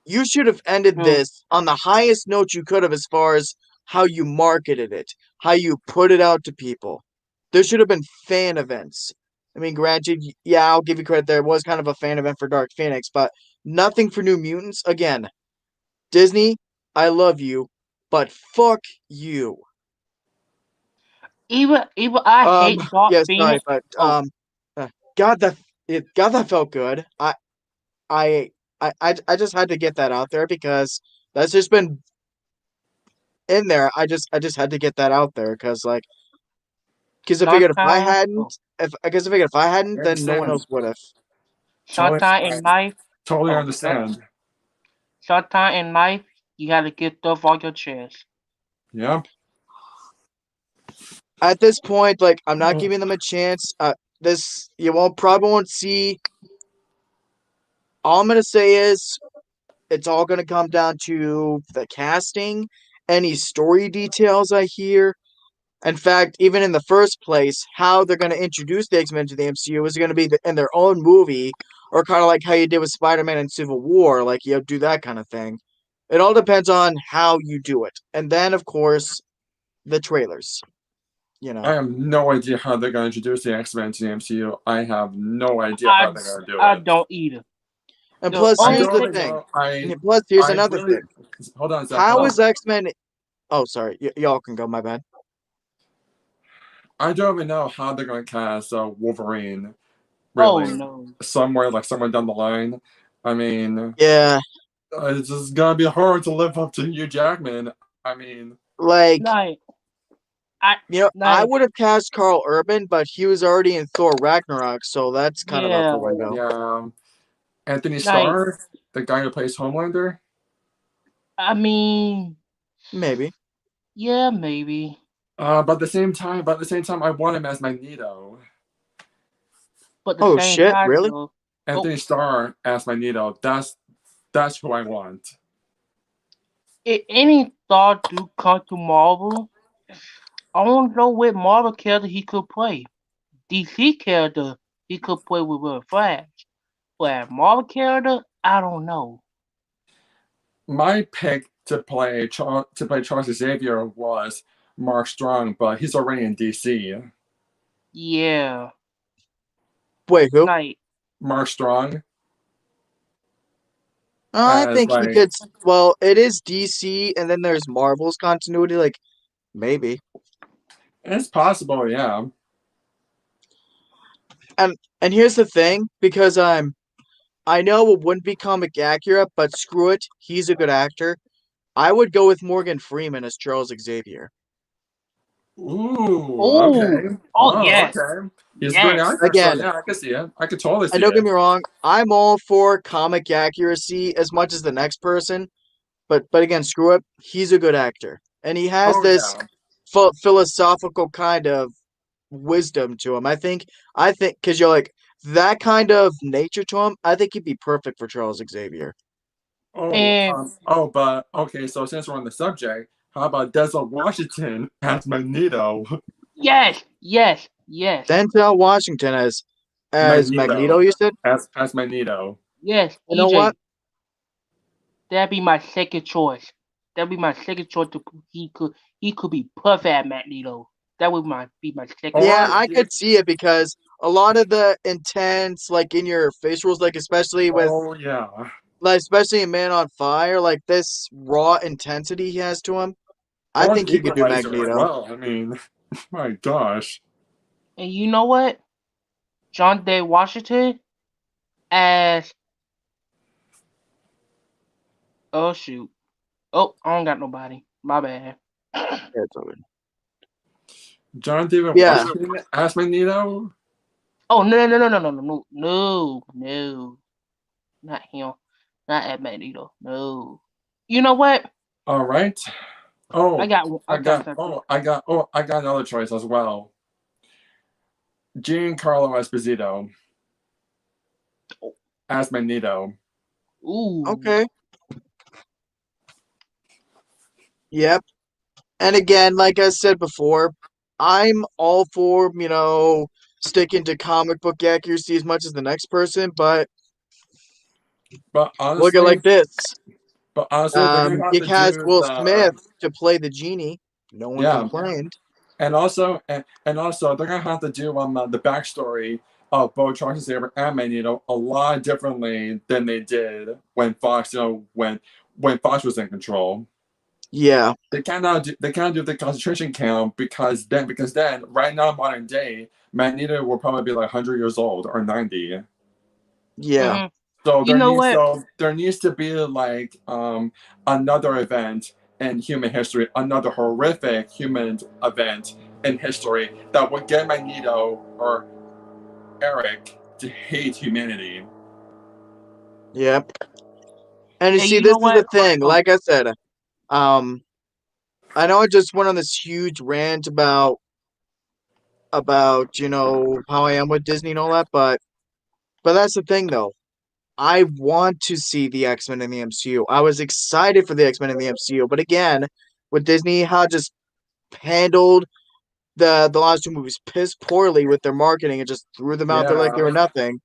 You should have ended this on the highest note you could have as far as how you marketed it, how you put it out to people. There should have been fan events. I mean, granted, yeah, I'll give you credit. There was kind of a fan event for Dark Phoenix, but nothing for New Mutants. Again, Disney, I love you, but fuck you. Even I hate Dark Yeah, sorry, Phoenix. but Oh, uh, God, God, that felt good. I, I just had to get that out there because that's just been in there. I just had to get that out there because because I figured if I sometimes, oh, hadn't, if I guess I figured if I hadn't, I then no one understand. else would have. Totally, sometimes I in life, totally oh, understand. sometimes in life, you gotta get stuff off your chest. Yep. At this point, like I'm not Oh, giving them a chance. This you won't probably won't see. All I'm gonna say is it's all gonna come down to the casting, any story details I hear. In fact, even in the first place, how they're going to introduce the X-Men to the MCU is going to be in their own movie, or kind of like how you did with Spider-Man and Civil War, like you do that kind of thing. It all depends on how you do it, and then of course the trailers. You I know, have no idea how they're going to introduce the X-Men to the MCU. I have no idea how I they're going to do I it. don't either. and The plus I only here's don't the thing, really thing. know. I Plus here's I another really thing. hold on a sec. Hold How on. is X-Men? Oh, sorry, y'all can go. My bad. I don't even know how they're going to cast Wolverine. oh Really, no, somewhere down the line. I mean, Yeah, it's just gonna be hard to live up to Hugh Jackman. I mean, like like I I like would have cast Carl Urban, but he was already in Thor Ragnarok, so that's kind of out yeah, the window. yeah. Anthony like Starr, the guy who plays Homelander. I mean, Maybe. yeah, maybe, But at the same time, I want him as Magneto. but the Oh same shit, time really? though, oh, Anthony Starr as Magneto. That's who I want. if any thought do come to Marvel, I don't know what Marvel character he could play. DC character he could play with a Flash, but Marvel character, I don't know. My pick to play Charles Xavier was Mark Strong, but he's already in DC. Yeah, Wait, who? like Mark Strong I as think he like could. Well, it is DC, and then there's Marvel's continuity. Like maybe. it's possible, yeah. And here's the thing, because I know it wouldn't be comic accurate, but screw it, he's a good actor. I would go with Morgan Freeman as Charles Xavier. Ooh, oh, okay. oh Oh, yes, okay. He's a great yes, actor, so Again, yeah, I can see it. I could totally and see don't get it. me wrong, I'm all for comic accuracy as much as the next person, but again, screw it, he's a good actor, and he has Oh this yeah. philosophical kind of wisdom to him. I think because you're like that kind of nature to him. I think he'd be perfect for Charles Xavier. and But okay, so since we're on the subject, how about Denzel Washington as Magneto? yes, yes, yes, Denzel Washington as Magneto. Magneto. You said. As Magneto. yes, You know what? that'd be my second choice. That'd be my second choice. He could be perfect at Magneto. That would be my second Yeah, Or choice. I could see it because a lot of the intense, like in your face rules, like oh yeah. especially in Man on Fire, like this raw intensity he has to him. I Or think the he could do Equalizer as Magneto. well. I mean, my gosh. And you know what? John Day Washington as oh shoot. Oh, I don't got nobody. My bad. Yeah, it's over. John David Yeah, Washington as Magneto? Oh no, not him, not at Magneto. No. You know what? Alright. Oh, I got something. I got another choice as well. Giancarlo Esposito as Magneto. Ooh. Okay. Yep. And again, like I said before, I'm all for, sticking to comic book accuracy as much as the next person, but But look at honestly, like this. they're gonna have You to cast do Will the Smith to play the genie. No one yeah, complained. and also they're gonna have to do the backstory of both Charles Xavier and Magneto a lot differently than they did when Fox, when Fox was in control. Yeah. They cannot do the concentration camp because then right now modern day Magneto will probably be like 100 years old or 90. Yeah. Mhm. So You know what? there needs to be like another event in human history, another horrific human event in history that would get Magneto or Eric to hate humanity. Yep. And you Hey, see, you this know is the what? thing. Oh, Like I said, I know I just went on this huge rant about how I am with Disney and all that, but that's the thing though. I want to see the X-Men in the MCU. I was excited for the X-Men in the MCU, but again, with Disney, how it just handled the last two movies piss poorly with their marketing and just threw them out there like they were Yeah, nothing.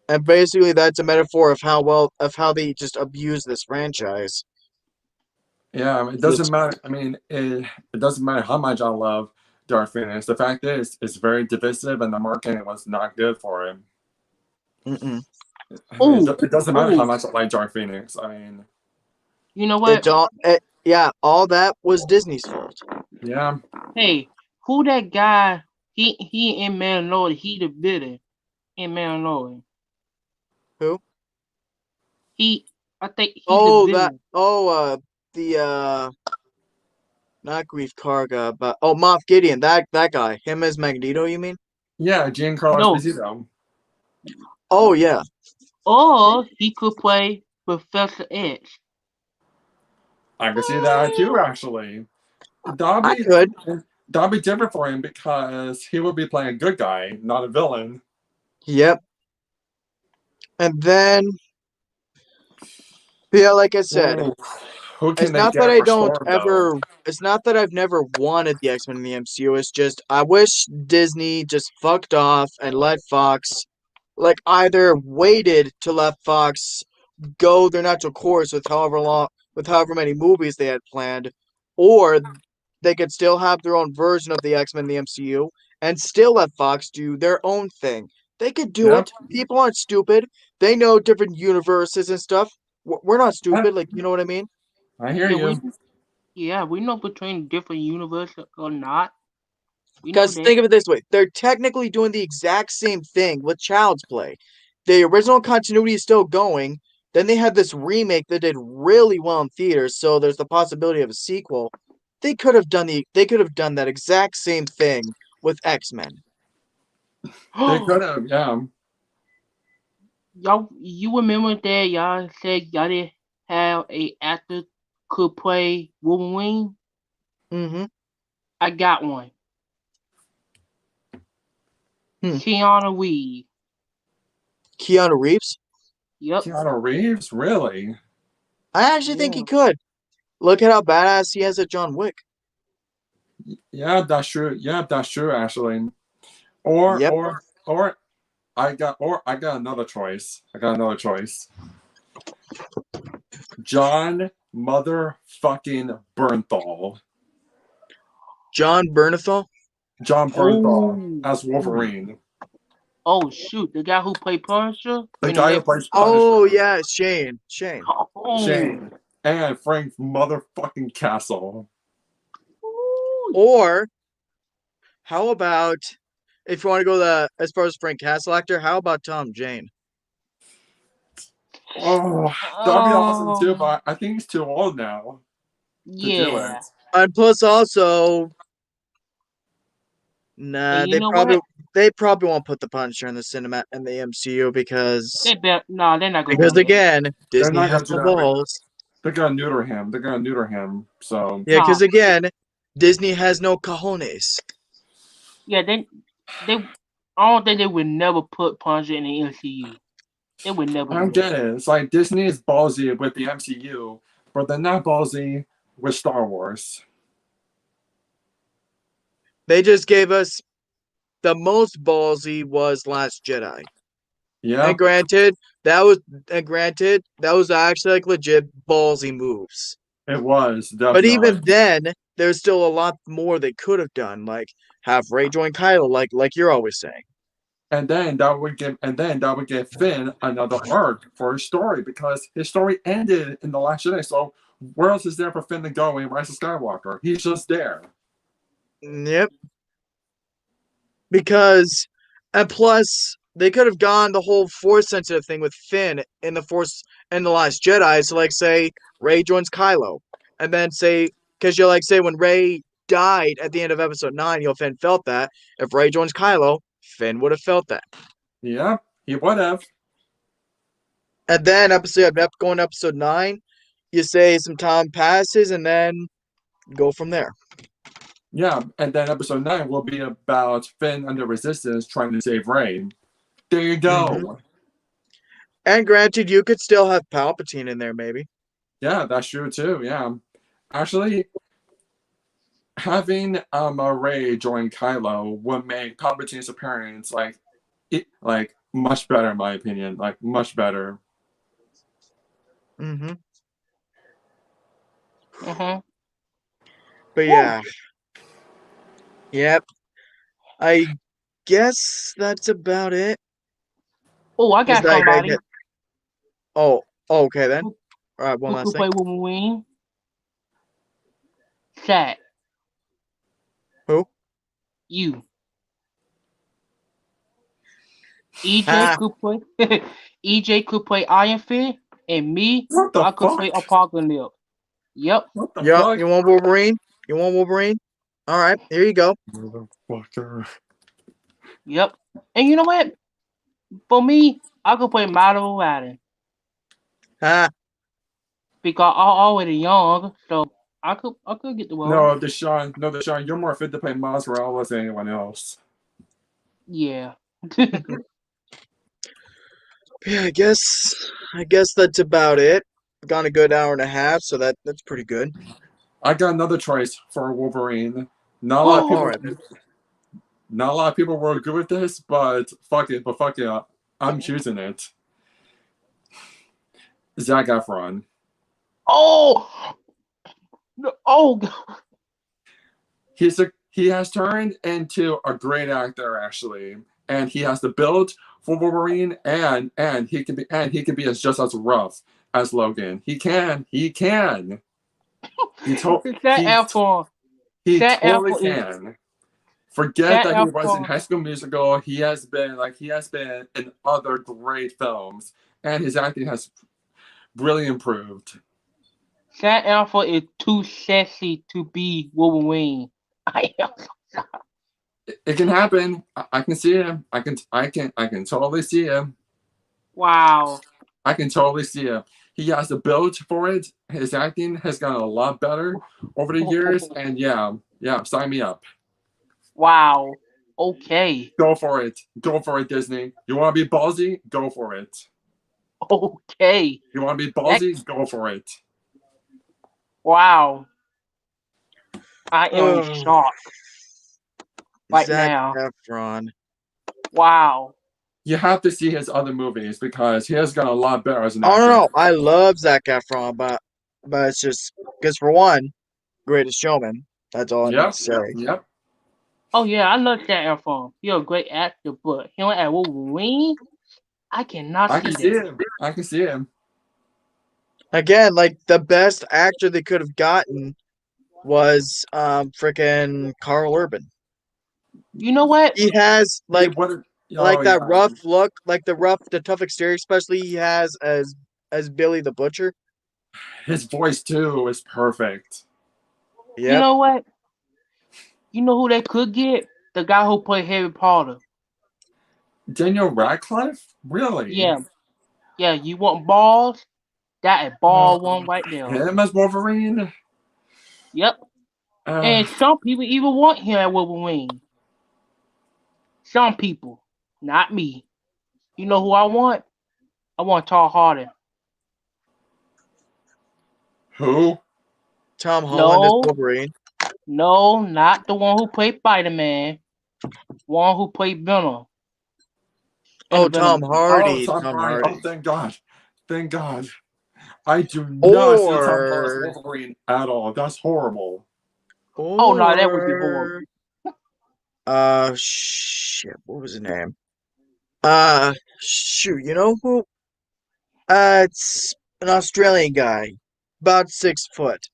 And basically, that's a metaphor of how they just abuse this franchise. yeah. It doesn't Just matter. I mean, it doesn't matter how much I love Dark Phoenix. The fact is, it's very divisive, and the marketing was not good for him. mm-mm. I mean, oh, it doesn't matter how oh. much I like Dark Phoenix. I mean, You know It what? don't. Yeah, all that was Disney's fault. yeah, Hey, who that guy? He in Mandalorian. He the villain in Mandalorian. Who? I think he the Oh, that. villain. Oh, the not Grief Karga, but Moff Gideon. That guy. Him as Magneto. You mean? yeah. Giancarlo No, Esposito. Oh yeah. or he could play Professor X. I can see that too. Actually, that'll I be could. that'll be different for him because he will be playing a good guy, not a villain. Yep. And then, yeah, like I said, Ooh, who can it's they not that get I for don't Storm though? ever. It's not that I've never wanted the X Men in the MCU. It's just I wish Disney just fucked off and let Fox, like, either waited to let Fox go their natural course with however many movies they had planned, or they could still have their own version of the X-Men in the MCU and still let Fox do their own thing. They could do Yep, it. People aren't stupid. They know different universes and stuff. We're not stupid, like, you know what I mean? I hear Yeah, you. we know between different universes or not. We know Because that. think of it this way, they're technically doing the exact same thing with Child's Play. The original continuity is still going. Then they had this remake that did really well in theaters, so there's the possibility of a sequel. They could have done that exact same thing with X-Men. They could have, yeah. Y'all, you remember that y'all said y'all didn't have a actor could play Wolverine? Mm-hmm. I got one. Hmm. Keanu Reeves. Keanu Reeves? Yep. Keanu Reeves, really? I actually think he Yeah. could. Look at how badass he is at John Wick. Yeah, that's true. Yeah, that's true. Actually, or Yep. I got another choice. I got another choice. John motherfucking Bernthal. John Bernthal? John Bernthal Oh. as Wolverine. Oh shoot! The guy who played Punisher The in the guy who Netflix. plays Oh Punisher. yeah, Shane. Shane. Oh. Shane. And Frank motherfucking Castle. Ooh. Or how about if you want to go as far as Frank Castle actor, how about Tom Jane? Oh, that'd be awesome too, but I think he's too old now to do it. Yeah. And plus also, And nah, you know what? they probably won't put the Punisher in the MCU because They're not gonna do that. again, They're Disney not has gonna do the that. balls. They're gonna neuter him. They're gonna neuter him. So Yeah, because Nah. again, Disney has no cojones. Yeah, they I don't think they would never put Punisher in the MCU. They would never I don't do that. get it. It's like Disney is ballsy with the MCU, but they're not ballsy with Star Wars. They just gave us the most ballsy was Last Jedi. Yeah, And granted, that was actually like legit ballsy moves. it was But definitely. even then, there's still a lot more they could have done, like have Ray join Kylo, like you're always saying. And then that would give Finn another arc for his story because his story ended in the Last Jedi. So where else is there for Finn to go in Rise of Skywalker? He's just there. Yep. Because, and plus, they could have gone the whole Force sensitive thing with Finn in the Force and the Last Jedi. So, like, say Ray joins Kylo, and then say, because you're like, say when Ray died at the end of Episode 9, Finn felt that. If Ray joins Kylo, Finn would have felt that. Yeah, he would have. And then going to Episode 9, you say some time passes, and then go from there. Yeah, and then Episode 9 will be about Finn under Resistance trying to save Rey. There you go. Mhm. And granted, you could still have Palpatine in there, maybe. Yeah, that's true too. Yeah, actually, having Rey join Kylo would make Palpatine's appearance like much better in my opinion. Like much better. Mm-hmm. Mhm. But yeah. Yep. I guess that's about it. Oh, I Is got that- somebody Oh, okay then. All right, one who last could thing. play Wolverine. Shaq. Who? You. EJ Ah. could play. EJ could play Iron Fist, and me, What the I could fuck? play Apocalypse. Yep. What the Yeah, fuck? you want Wolverine? You want Wolverine? All right, here you go. Motherfucker. Yep. And you know what? For me, I could play Mario Aladdin Ah, because I'm already young, so I could get the role. No, Deshaun, you're more fit to play Miles Morales than anyone else. Yeah. yeah. I guess that's about it. Gone a good hour and a half, so that's pretty good. I got another choice for Wolverine. Not a lot of people. all right. Not a lot of people were good with this, but fuck it. I'm choosing it. Zac Efron. Oh. No, oh. He has turned into a great actor actually, and he has the build for Wolverine, and he can be just as rough as Logan. He can. He totally can. Forget that he was in High School Musical. He has been in other great films, and his acting has really improved. Zac Efron is too sexy to be Wolverine. I am. It can happen. I can see him. I can totally see him. Wow. I can totally see him. He has the build for it. His acting has gotten a lot better over the years, and yeah, sign me up. Wow. Okay. Go for it. Go for it, Disney. You want to be ballsy? Go for it. Okay. You want to be ballsy? Go for it. Wow. I am shocked right Zac now. Efron. Wow. You have to see his other movies because he has gotten a lot better as an actor. Oh no, I love Zac Efron, but it's just because for one, Greatest Showman. That's all I need to say. Yep. Oh yeah, I love Zac Efron. You're a great actor, but him at Wolverine, I cannot I can see see that. him. I can see him. Again, like the best actor they could have gotten was freaking Carl Urban. You know what? He has like that rough look, like the tough exterior, especially he has as Billy the Butcher. His voice too is perfect. Yep. You know what? You know who they could get? The guy who played Harry Potter. Daniel Radcliffe? Really? Yeah. Yeah, you want balls? That a ball one right there. Him as Wolverine? Yep. And some people even want him at Wolverine. Some people, not me. You know who I want? I want Tom Hardy. Who? Tom Holland is No. Wolverine. No, not the one who played Spider-Man. One who played Venom. Oh, And the Venom Tom movie. Hardy. Tom Tom Hardy. Hardy. Oh, thank God. Thank God. I do not see Tom Hardy Or as Wolverine at all. That's horrible. Oh, no, that would be horrible. Shit. What was his name? Shoot. You know who? It's an Australian guy, about 6 foot.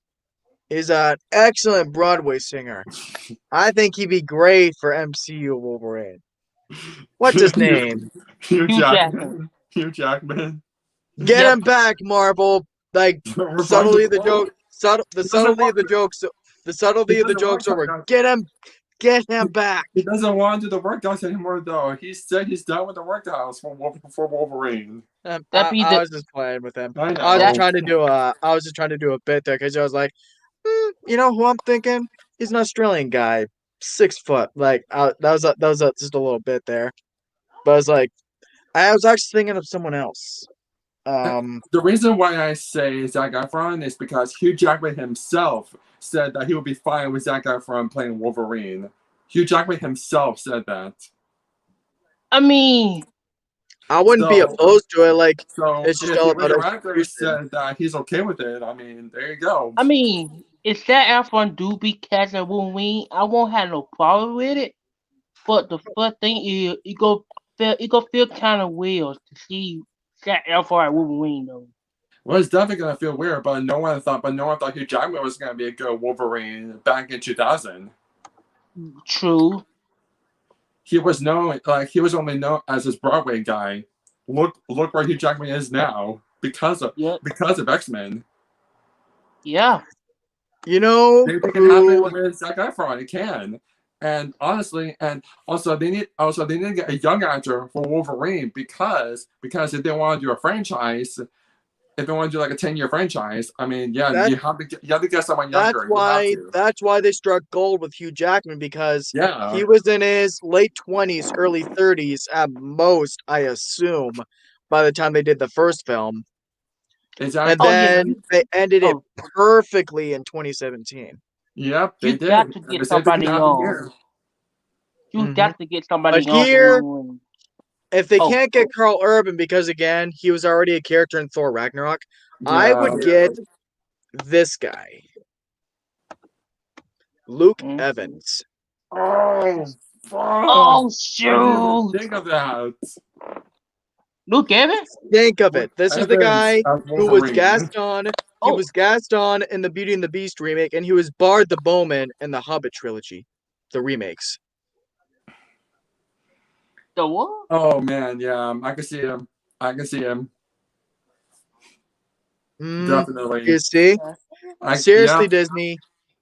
He's an excellent Broadway singer. I think he'd be great for MCU Wolverine. What's his name? Hugh Hugh Jackman. Hugh Jackman. Get Yep. him back, Marvel. Like We're subtlety of trying the to- joke. The subtlety of the jokes. The subtlety of the doesn't jokes work over. like that. Get him back. He doesn't want to do the workouts anymore, though. He said he's done with the workouts for Wolverine. That'd be I the- was just playing with him. I know. I was just trying to do a bit there because I was like, you know who I'm thinking? He's an Australian guy, 6 foot. Like that was just a little bit there, but I was like, I was actually thinking of someone else. The reason why I say Zac Efron is because Hugh Jackman himself said that he would be fine with Zac Efron playing Wolverine. Hugh Jackman himself said that. I mean, I wouldn't be So- opposed to it. Like So It's just if all the about director execution. said that he's okay with it, I mean, there you go. if that Efron do be cast as Wolverine, I won't have no problem with it. But the first thing is, it go feel kind of weird to see that Efron as Wolverine though. Well, it's definitely gonna feel weird, but no one thought Hugh Jackman was gonna be a good Wolverine back in 2000. True. He was only known as this Broadway guy. Look where Hugh Jackman is now because of Yep. X-Men. Yeah. you know It can happen who? with Zac Efron. It can. And honestly, also they need to get a young actor for Wolverine because if they want to do a franchise, if they want to do like a 10-year franchise, I mean, That- you have to get someone younger. That's why they struck gold with Hugh Jackman because Yeah. he was in his late 20s, early 30s at most, I assume, by the time they did the first film. Exactly. And Oh, yeah. then they ended it Oh. perfectly in 2017. Yep, they You did. got to And get they said somebody they could have young. a year. You Mhm. got to get somebody But young. for here- Wolverine. If they Oh. can't get Carl Urban because again, he was already a character in Thor Ragnarok, I Yeah. would get this guy. Luke Mhm. Evans. Oh, fuck. Oh I didn't shoot! even think of that. Luke Evans? Think of it. This is the guy Evans as who was Wolverine. Gaston. He Oh. was Gaston in the Beauty and the Beast remake, and he was Bard the Bowman in the Hobbit trilogy, the remakes. The what? Oh man, yeah, I can see him. Definitely. You see? Seriously, yeah. Disney,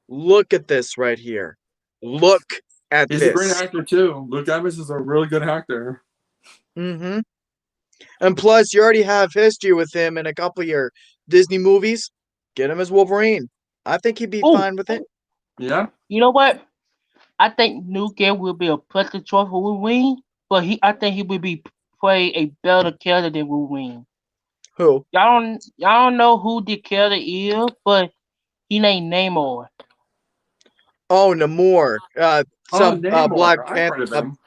look at this right here. Look at He's a great this. actor too. Luke Evans is a really good actor. Mm-hmm. And plus, you already have history with him in a couple of your Disney movies. Get him as Wolverine. I think he'd be Ooh. fine with it. Yeah. You know what? I think Luke Evans will be a perfect choice for Wolverine, but I think he will be play a better character than Wolverine. Who? Y'all don't know who the character is, but he named Namor. Oh, Namor. Some Namor. Black I've heard of Panther. him.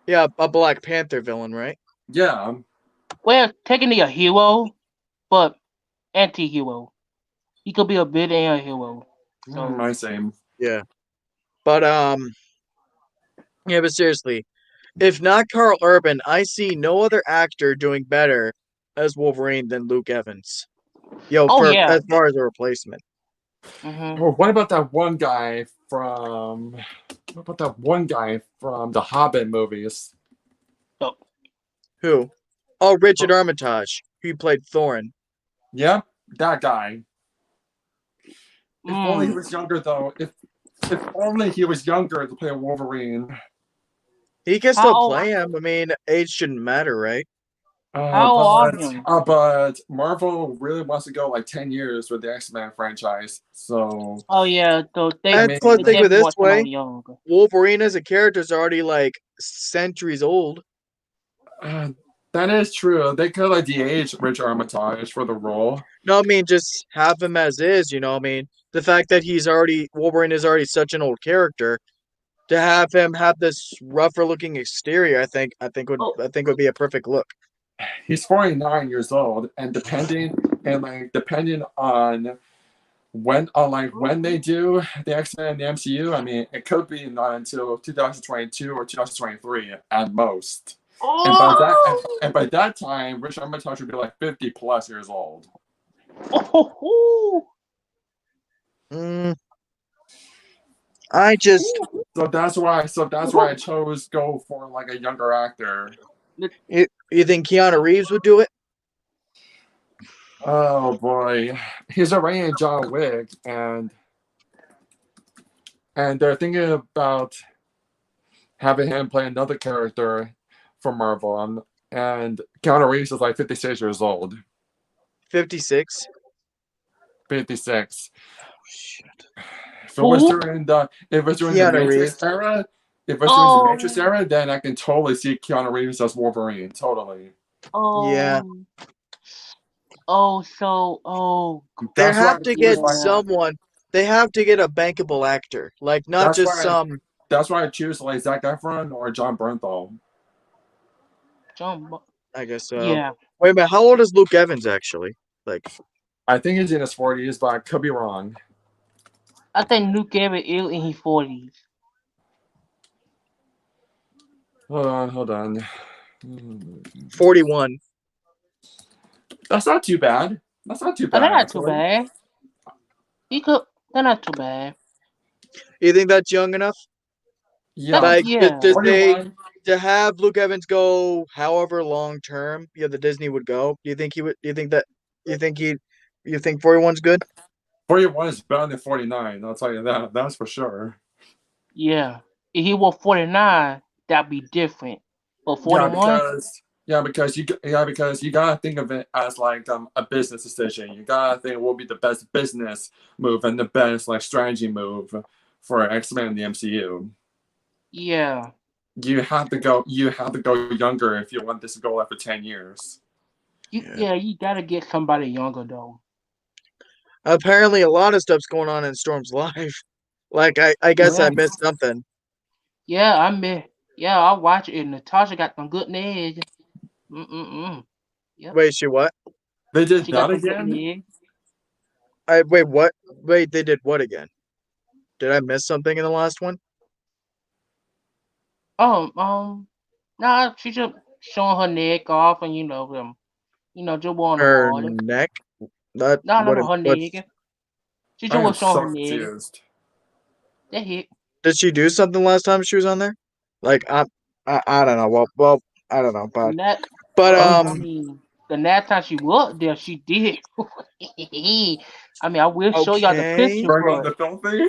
Yeah, a Black Panther villain, right? Yeah. Well, technically a hero, but anti-hero. He could be a villain and a hero. So My same. Yeah. But yeah, but seriously, if not Carl Urban, I see no other actor doing better as Wolverine than Luke Evans. Oh, yeah. As far as a replacement. mhm. Oh, what about that one guy from the Hobbit movies? Who? Oh, Richard Armitage, who played Thorin. Yep, that guy. If only he Mm. was younger though. If only he was younger to play Wolverine. He can still How- play him. I mean, age shouldn't matter, right? How are him? But Marvel really wants to go like 10 years with the X-Men franchise. So Oh yeah, so I And mean, plus, they think of it definitely this want way: somebody younger. Wolverine as a character is already like centuries old. uh, that is true. They could like de-age Rich Armitage for the role. No, I mean just have him as is. I mean the fact that Wolverine is already such an old character. To have him have this rougher looking exterior, Oh, I think would be a perfect look. He's 49 years old, and depending on when they do the X-Men in the MCU, I mean, it could be not until 2022 or 2023 at most. And by that time, Rich Armitage would be like 50 plus years old. oh, Mm, I just So that's why I chose go for like a younger actor. you think Keanu Reeves would do it? Oh boy, he's already in John Wick, and they're thinking about having him play another character for Marvel. And Keanu Reeves is like 56 years old. 56. 56. Shit. If it was during the Keanu Reeves. era, if it was during the oh, Matrix era, then I can totally see Keanu Reeves as Wolverine. Totally. Yeah. oh, oh, so, oh, They That's why have I to choose get like yeah, someone. They have to get a bankable actor, like not that's just why some. I choose like Zac Efron or John Bernthal. John, I guess so. yeah. Wait a minute. How old is Luke Evans actually? Like I think he's in his 40s, but I could be wrong. I think Luke Evans is in his 40s. Hold on. 41. That's not too bad. That's not too Oh, they're bad, not too actually. bad. He could. They're not too bad. You think that's young enough? Yeah, Like, Yeah. does they 41. to have Luke Evans go however long term? Yeah, the Disney would go. Do you think he would? Do you think that? You think he? You think 41's good? 41 is better than 49. I'll tell you that. That's for sure. Yeah. If he was 49, that'd be different. But 41, Because you gotta think of it as like a business decision. You gotta think what will be the best business move and the best like strategy move for X-Men in the MCU. yeah. You have to go younger if you want this to go like for 10 years. Yeah, you gotta get somebody younger though. Apparently, a lot of stuff's going on in Storm's life. Like, I guess I Yeah. missed something. Yeah, I mean, yeah, I watch it. Natasha got some good legs. Mm-mm-mm. Yep. Wait, she what? They did She got that some good again? legs. Wait, what? Wait, they did what again? Did I miss something in the last one? Nah, she just showing her neck off and just want the Her water. neck? That No, no, what? no, her What? neck. She I just am was showing so her neck. confused. That hit. Did she do something last time she was on there? Like, I don't know. I don't know, The net, but I Oh, mean, the last time she was there, she did. I mean, I will show y'all the okay, picture, bring on but the filthy,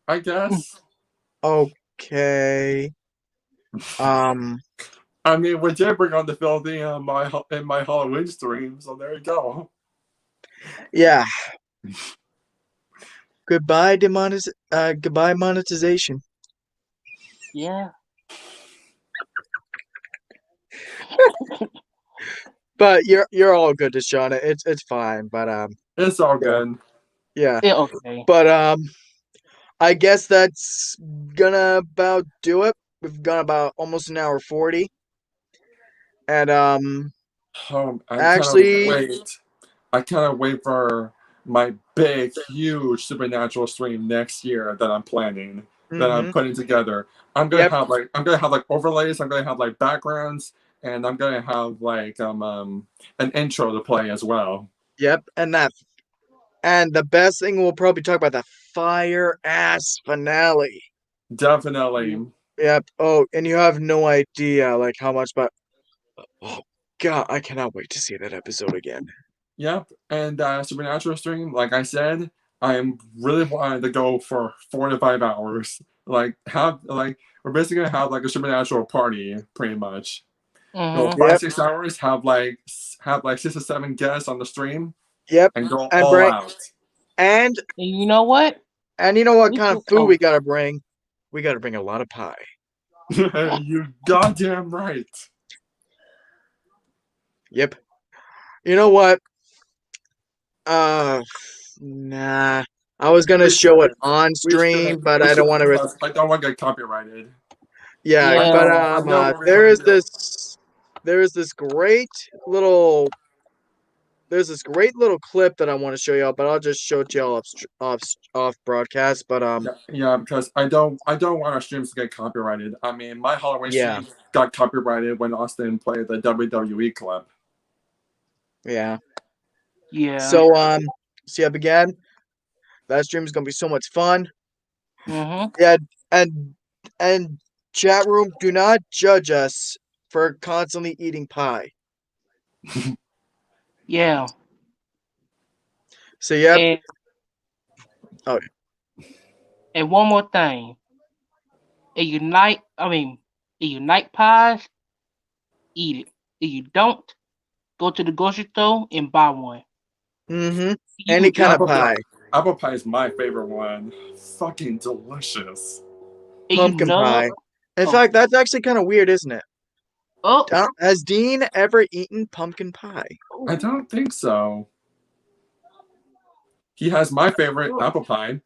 I guess. okay. Um, I mean, we did bring on the filthy in my Halloween stream, so there you go. yeah. Goodbye monetization. yeah, But you're all good, Deshauna. It's fine. But It's all yeah, good. yeah. yeah, okay. But I guess that's gonna about do it. We've gone about almost an hour 40, and actually, I cannot wait for my big, huge supernatural stream next year that I'm planning, that I'm mm-hmm. putting together. Yep, I'm gonna have like overlays. I'm gonna have like backgrounds, and I'm gonna have like an intro to play as well. yep, and the best thing we'll probably talk about the fire ass finale. Definitely. Yep. Oh, and you have no idea like how much, but oh god, I cannot wait to see that episode again. Yep. And supernatural stream, like I said, I'm really wanting to go for 4 to 5 hours. We're basically gonna have like a supernatural party, pretty much. Go Mm-hmm. 5-6 hours, have like 6 or 7 guests on the stream, Yep. and go And all bring out. and And you know what? you know what We kind of should- food oh. we gotta bring? We gotta bring a lot of pie. You goddamn right. Yep. You know what? Nah. I was gonna We show it shouldn't. on We stream, shouldn't. but We I don't want shouldn't, to. because I don't want to get copyrighted. Yeah, Yeah. but I know what we're there gonna is do. this great little clip that I want to show y'all, but I'll just show it to y'all off broadcast. But Yeah, because I don't want our streams to get copyrighted. I mean, my Halloween Yeah. stream got copyrighted when Austin played the WWE clip. yeah. Yeah. So see up again. That stream is gonna be so much fun. Mm-hmm. Yeah, and chat room, do not judge us for constantly eating pie. Yeah. So yep. And, Oh. and one more thing. If you like pies, eat it. If you don't, go to the grocery store and buy one. Mm-hmm. You Any can- kind of pie. Apple pie is my favorite one. Fucking delicious. if you Pumpkin love- pie. In Oh. fact, that's actually kind of weird, isn't it? Oh, Has Dean ever eaten pumpkin pie? I don't think so. He has my favorite apple pie.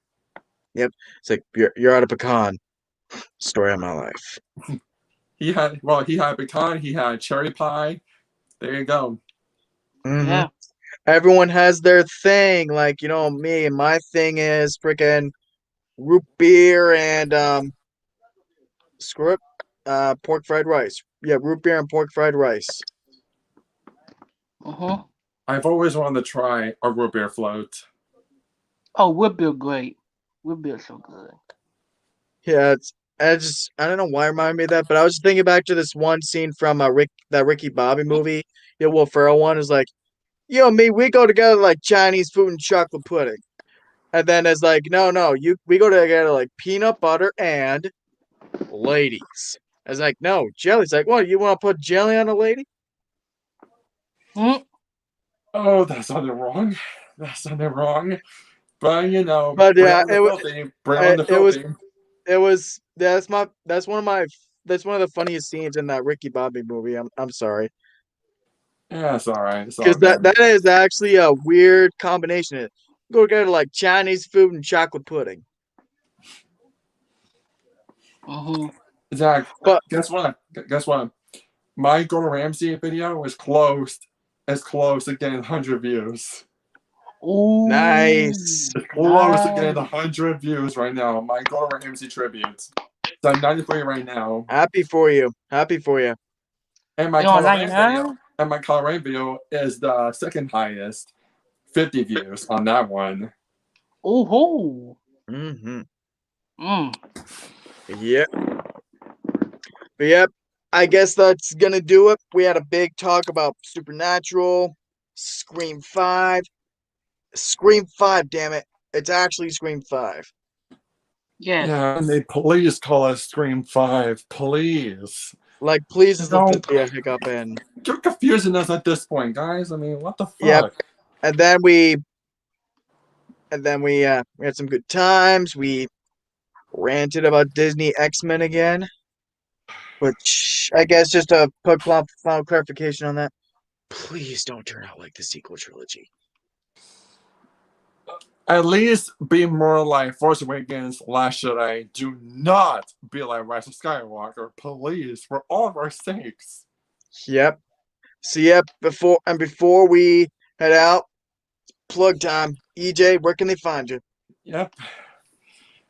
It's like you're out of pecan. Story of my life. He had pecan, he had cherry pie. There you go. Mhm. yeah. Everyone has their thing. Like, me, my thing is freaking root beer and screw it, pork fried rice. Yeah, root beer and pork fried rice. Mm-hmm. I've always wanted to try a root beer float. Oh, root beer great. Root beer so good. Yeah, I don't know why it reminded me of that, but I was just thinking back to this one scene from that Ricky Bobby movie. Yeah, Will Ferrell one is like, you and me, we go together like Chinese food and chocolate pudding. And then it's like, no, we go together like peanut butter and ladies. It's like, no, jelly's like, what, you want to put jelly on a lady? Mm. Oh, that sounded wrong. That sounded wrong. But But bring yeah, on the filthy. Bring on the it was- filthy. That's one of the funniest scenes in that Ricky Bobby movie. I'm sorry. Yeah, it's alright. It's all Because good. that is actually a weird combination. Go together like Chinese food and chocolate pudding. Mm-hmm. Zach, But- guess what? My Gordon Ramsay video is close to getting 100 views. Ooh. Nice. It's close to Nice. getting 100 views right now. My Gordon Ramsay tribute. It's on 93 right now. Happy for you. And my You on Colorado 99? video, video is the second highest. 50 views on that one. Ooh. Mm-hmm. Mm. Yep. But yep, I guess that's gonna do it. We had a big talk about Supernatural, Scream 5. Scream 5, damn it. It's actually Scream 5. Yes. Yeah, and they please call us Scream 5. Please. Like, please is the No. fifth hiccup in. You're confusing us at this point, guys. I mean, what the fuck? Yep. And then we had some good times. We ranted about Disney X-Men again, which I guess just to put final clarification on that, please don't turn out like the sequel trilogy. At least be more like Force Awakens, Last Jedi. Do not be like Rise of Skywalker, please, for all of our sakes. Yep. So yep, before we head out, plug time. EJ, where can they find you? Yep.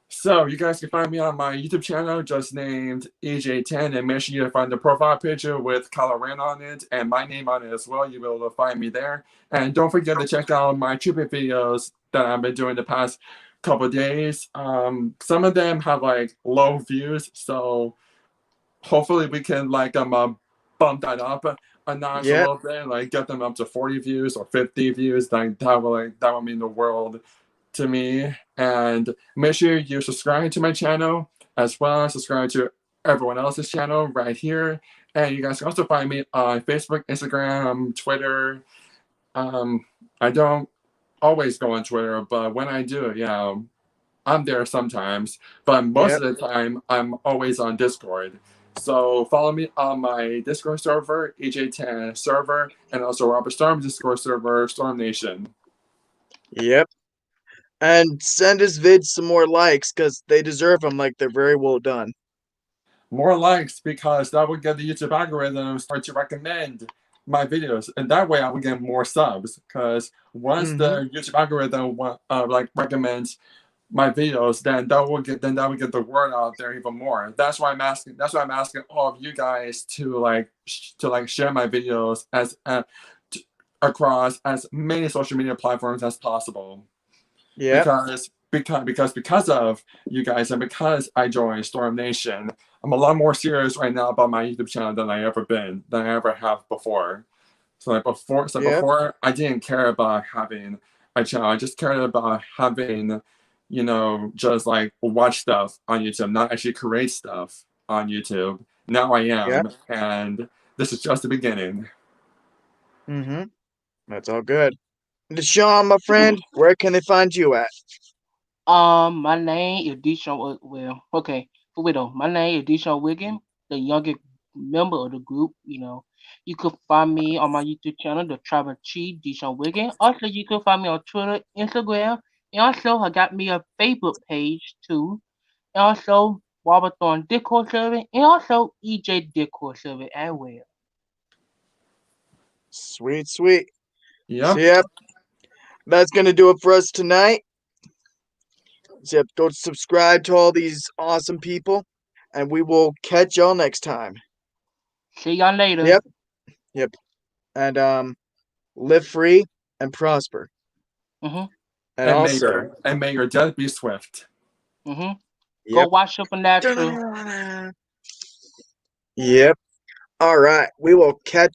So you guys can find me on my YouTube channel, just named EJ10, and make sure you find the profile picture with Kylo Ren on it and my name on it as well. You'll be able to find me there. And don't forget to check out my tribute videos that I've been doing the past couple days. Some of them have like low views, so hopefully we can like bump that up a notch a little bit, like get them up to 40 views or 50 views. That would mean the world to me. And make sure you subscribe to my channel as well as subscribe to everyone else's channel right here. And you guys can also find me on Facebook, Instagram, Twitter. I don't always go on Twitter, but when I do, yeah, I'm there sometimes. But most Yep. of the time, I'm always on Discord. So follow me on my Discord server, EJ10 server, and also Robert Storm's Discord server, Storm Nation. Yep. And send his vids some more likes because they deserve them. Like they're very well done. More likes because that would get the YouTube algorithm start to recommend my videos, and that way I would get more subs. Because once the YouTube algorithm recommends my videos, then that will get the word out there even more. That's why I'm asking. That's why I'm asking all of you guys to share my videos as across as many social media platforms as possible. Yeah. Because of you guys and because I joined Storm Nation, I'm a lot more serious right now about my YouTube channel than I ever have before. Before I didn't care about having a channel. I just cared about having, just like watch stuff on YouTube, not actually create stuff on YouTube. Now I am, and this is just the beginning. That's all good. Deshaun, my friend, where can they find you at? My name is Deshaun. Well, okay, for widow. My name is Deshaun Wiggin, the youngest member of the group. You could find me on my YouTube channel, The Travel Chief, Deshaun Wiggin. Also, you can find me on Twitter, Instagram, and also I got me a Facebook page too. And also Robert Thorne Discord server, and also EJ Discord server as well. Sweet, sweet. Yep. So, yep. That's going to do it for us tonight. So, yep, go subscribe to all these awesome people, and we will catch y'all next time. See y'all later. Yep. And live free and prosper. Mhm. And also, may your death be swift. Mhm. yep. Go watch Supernatural. Yep. All right. We will catch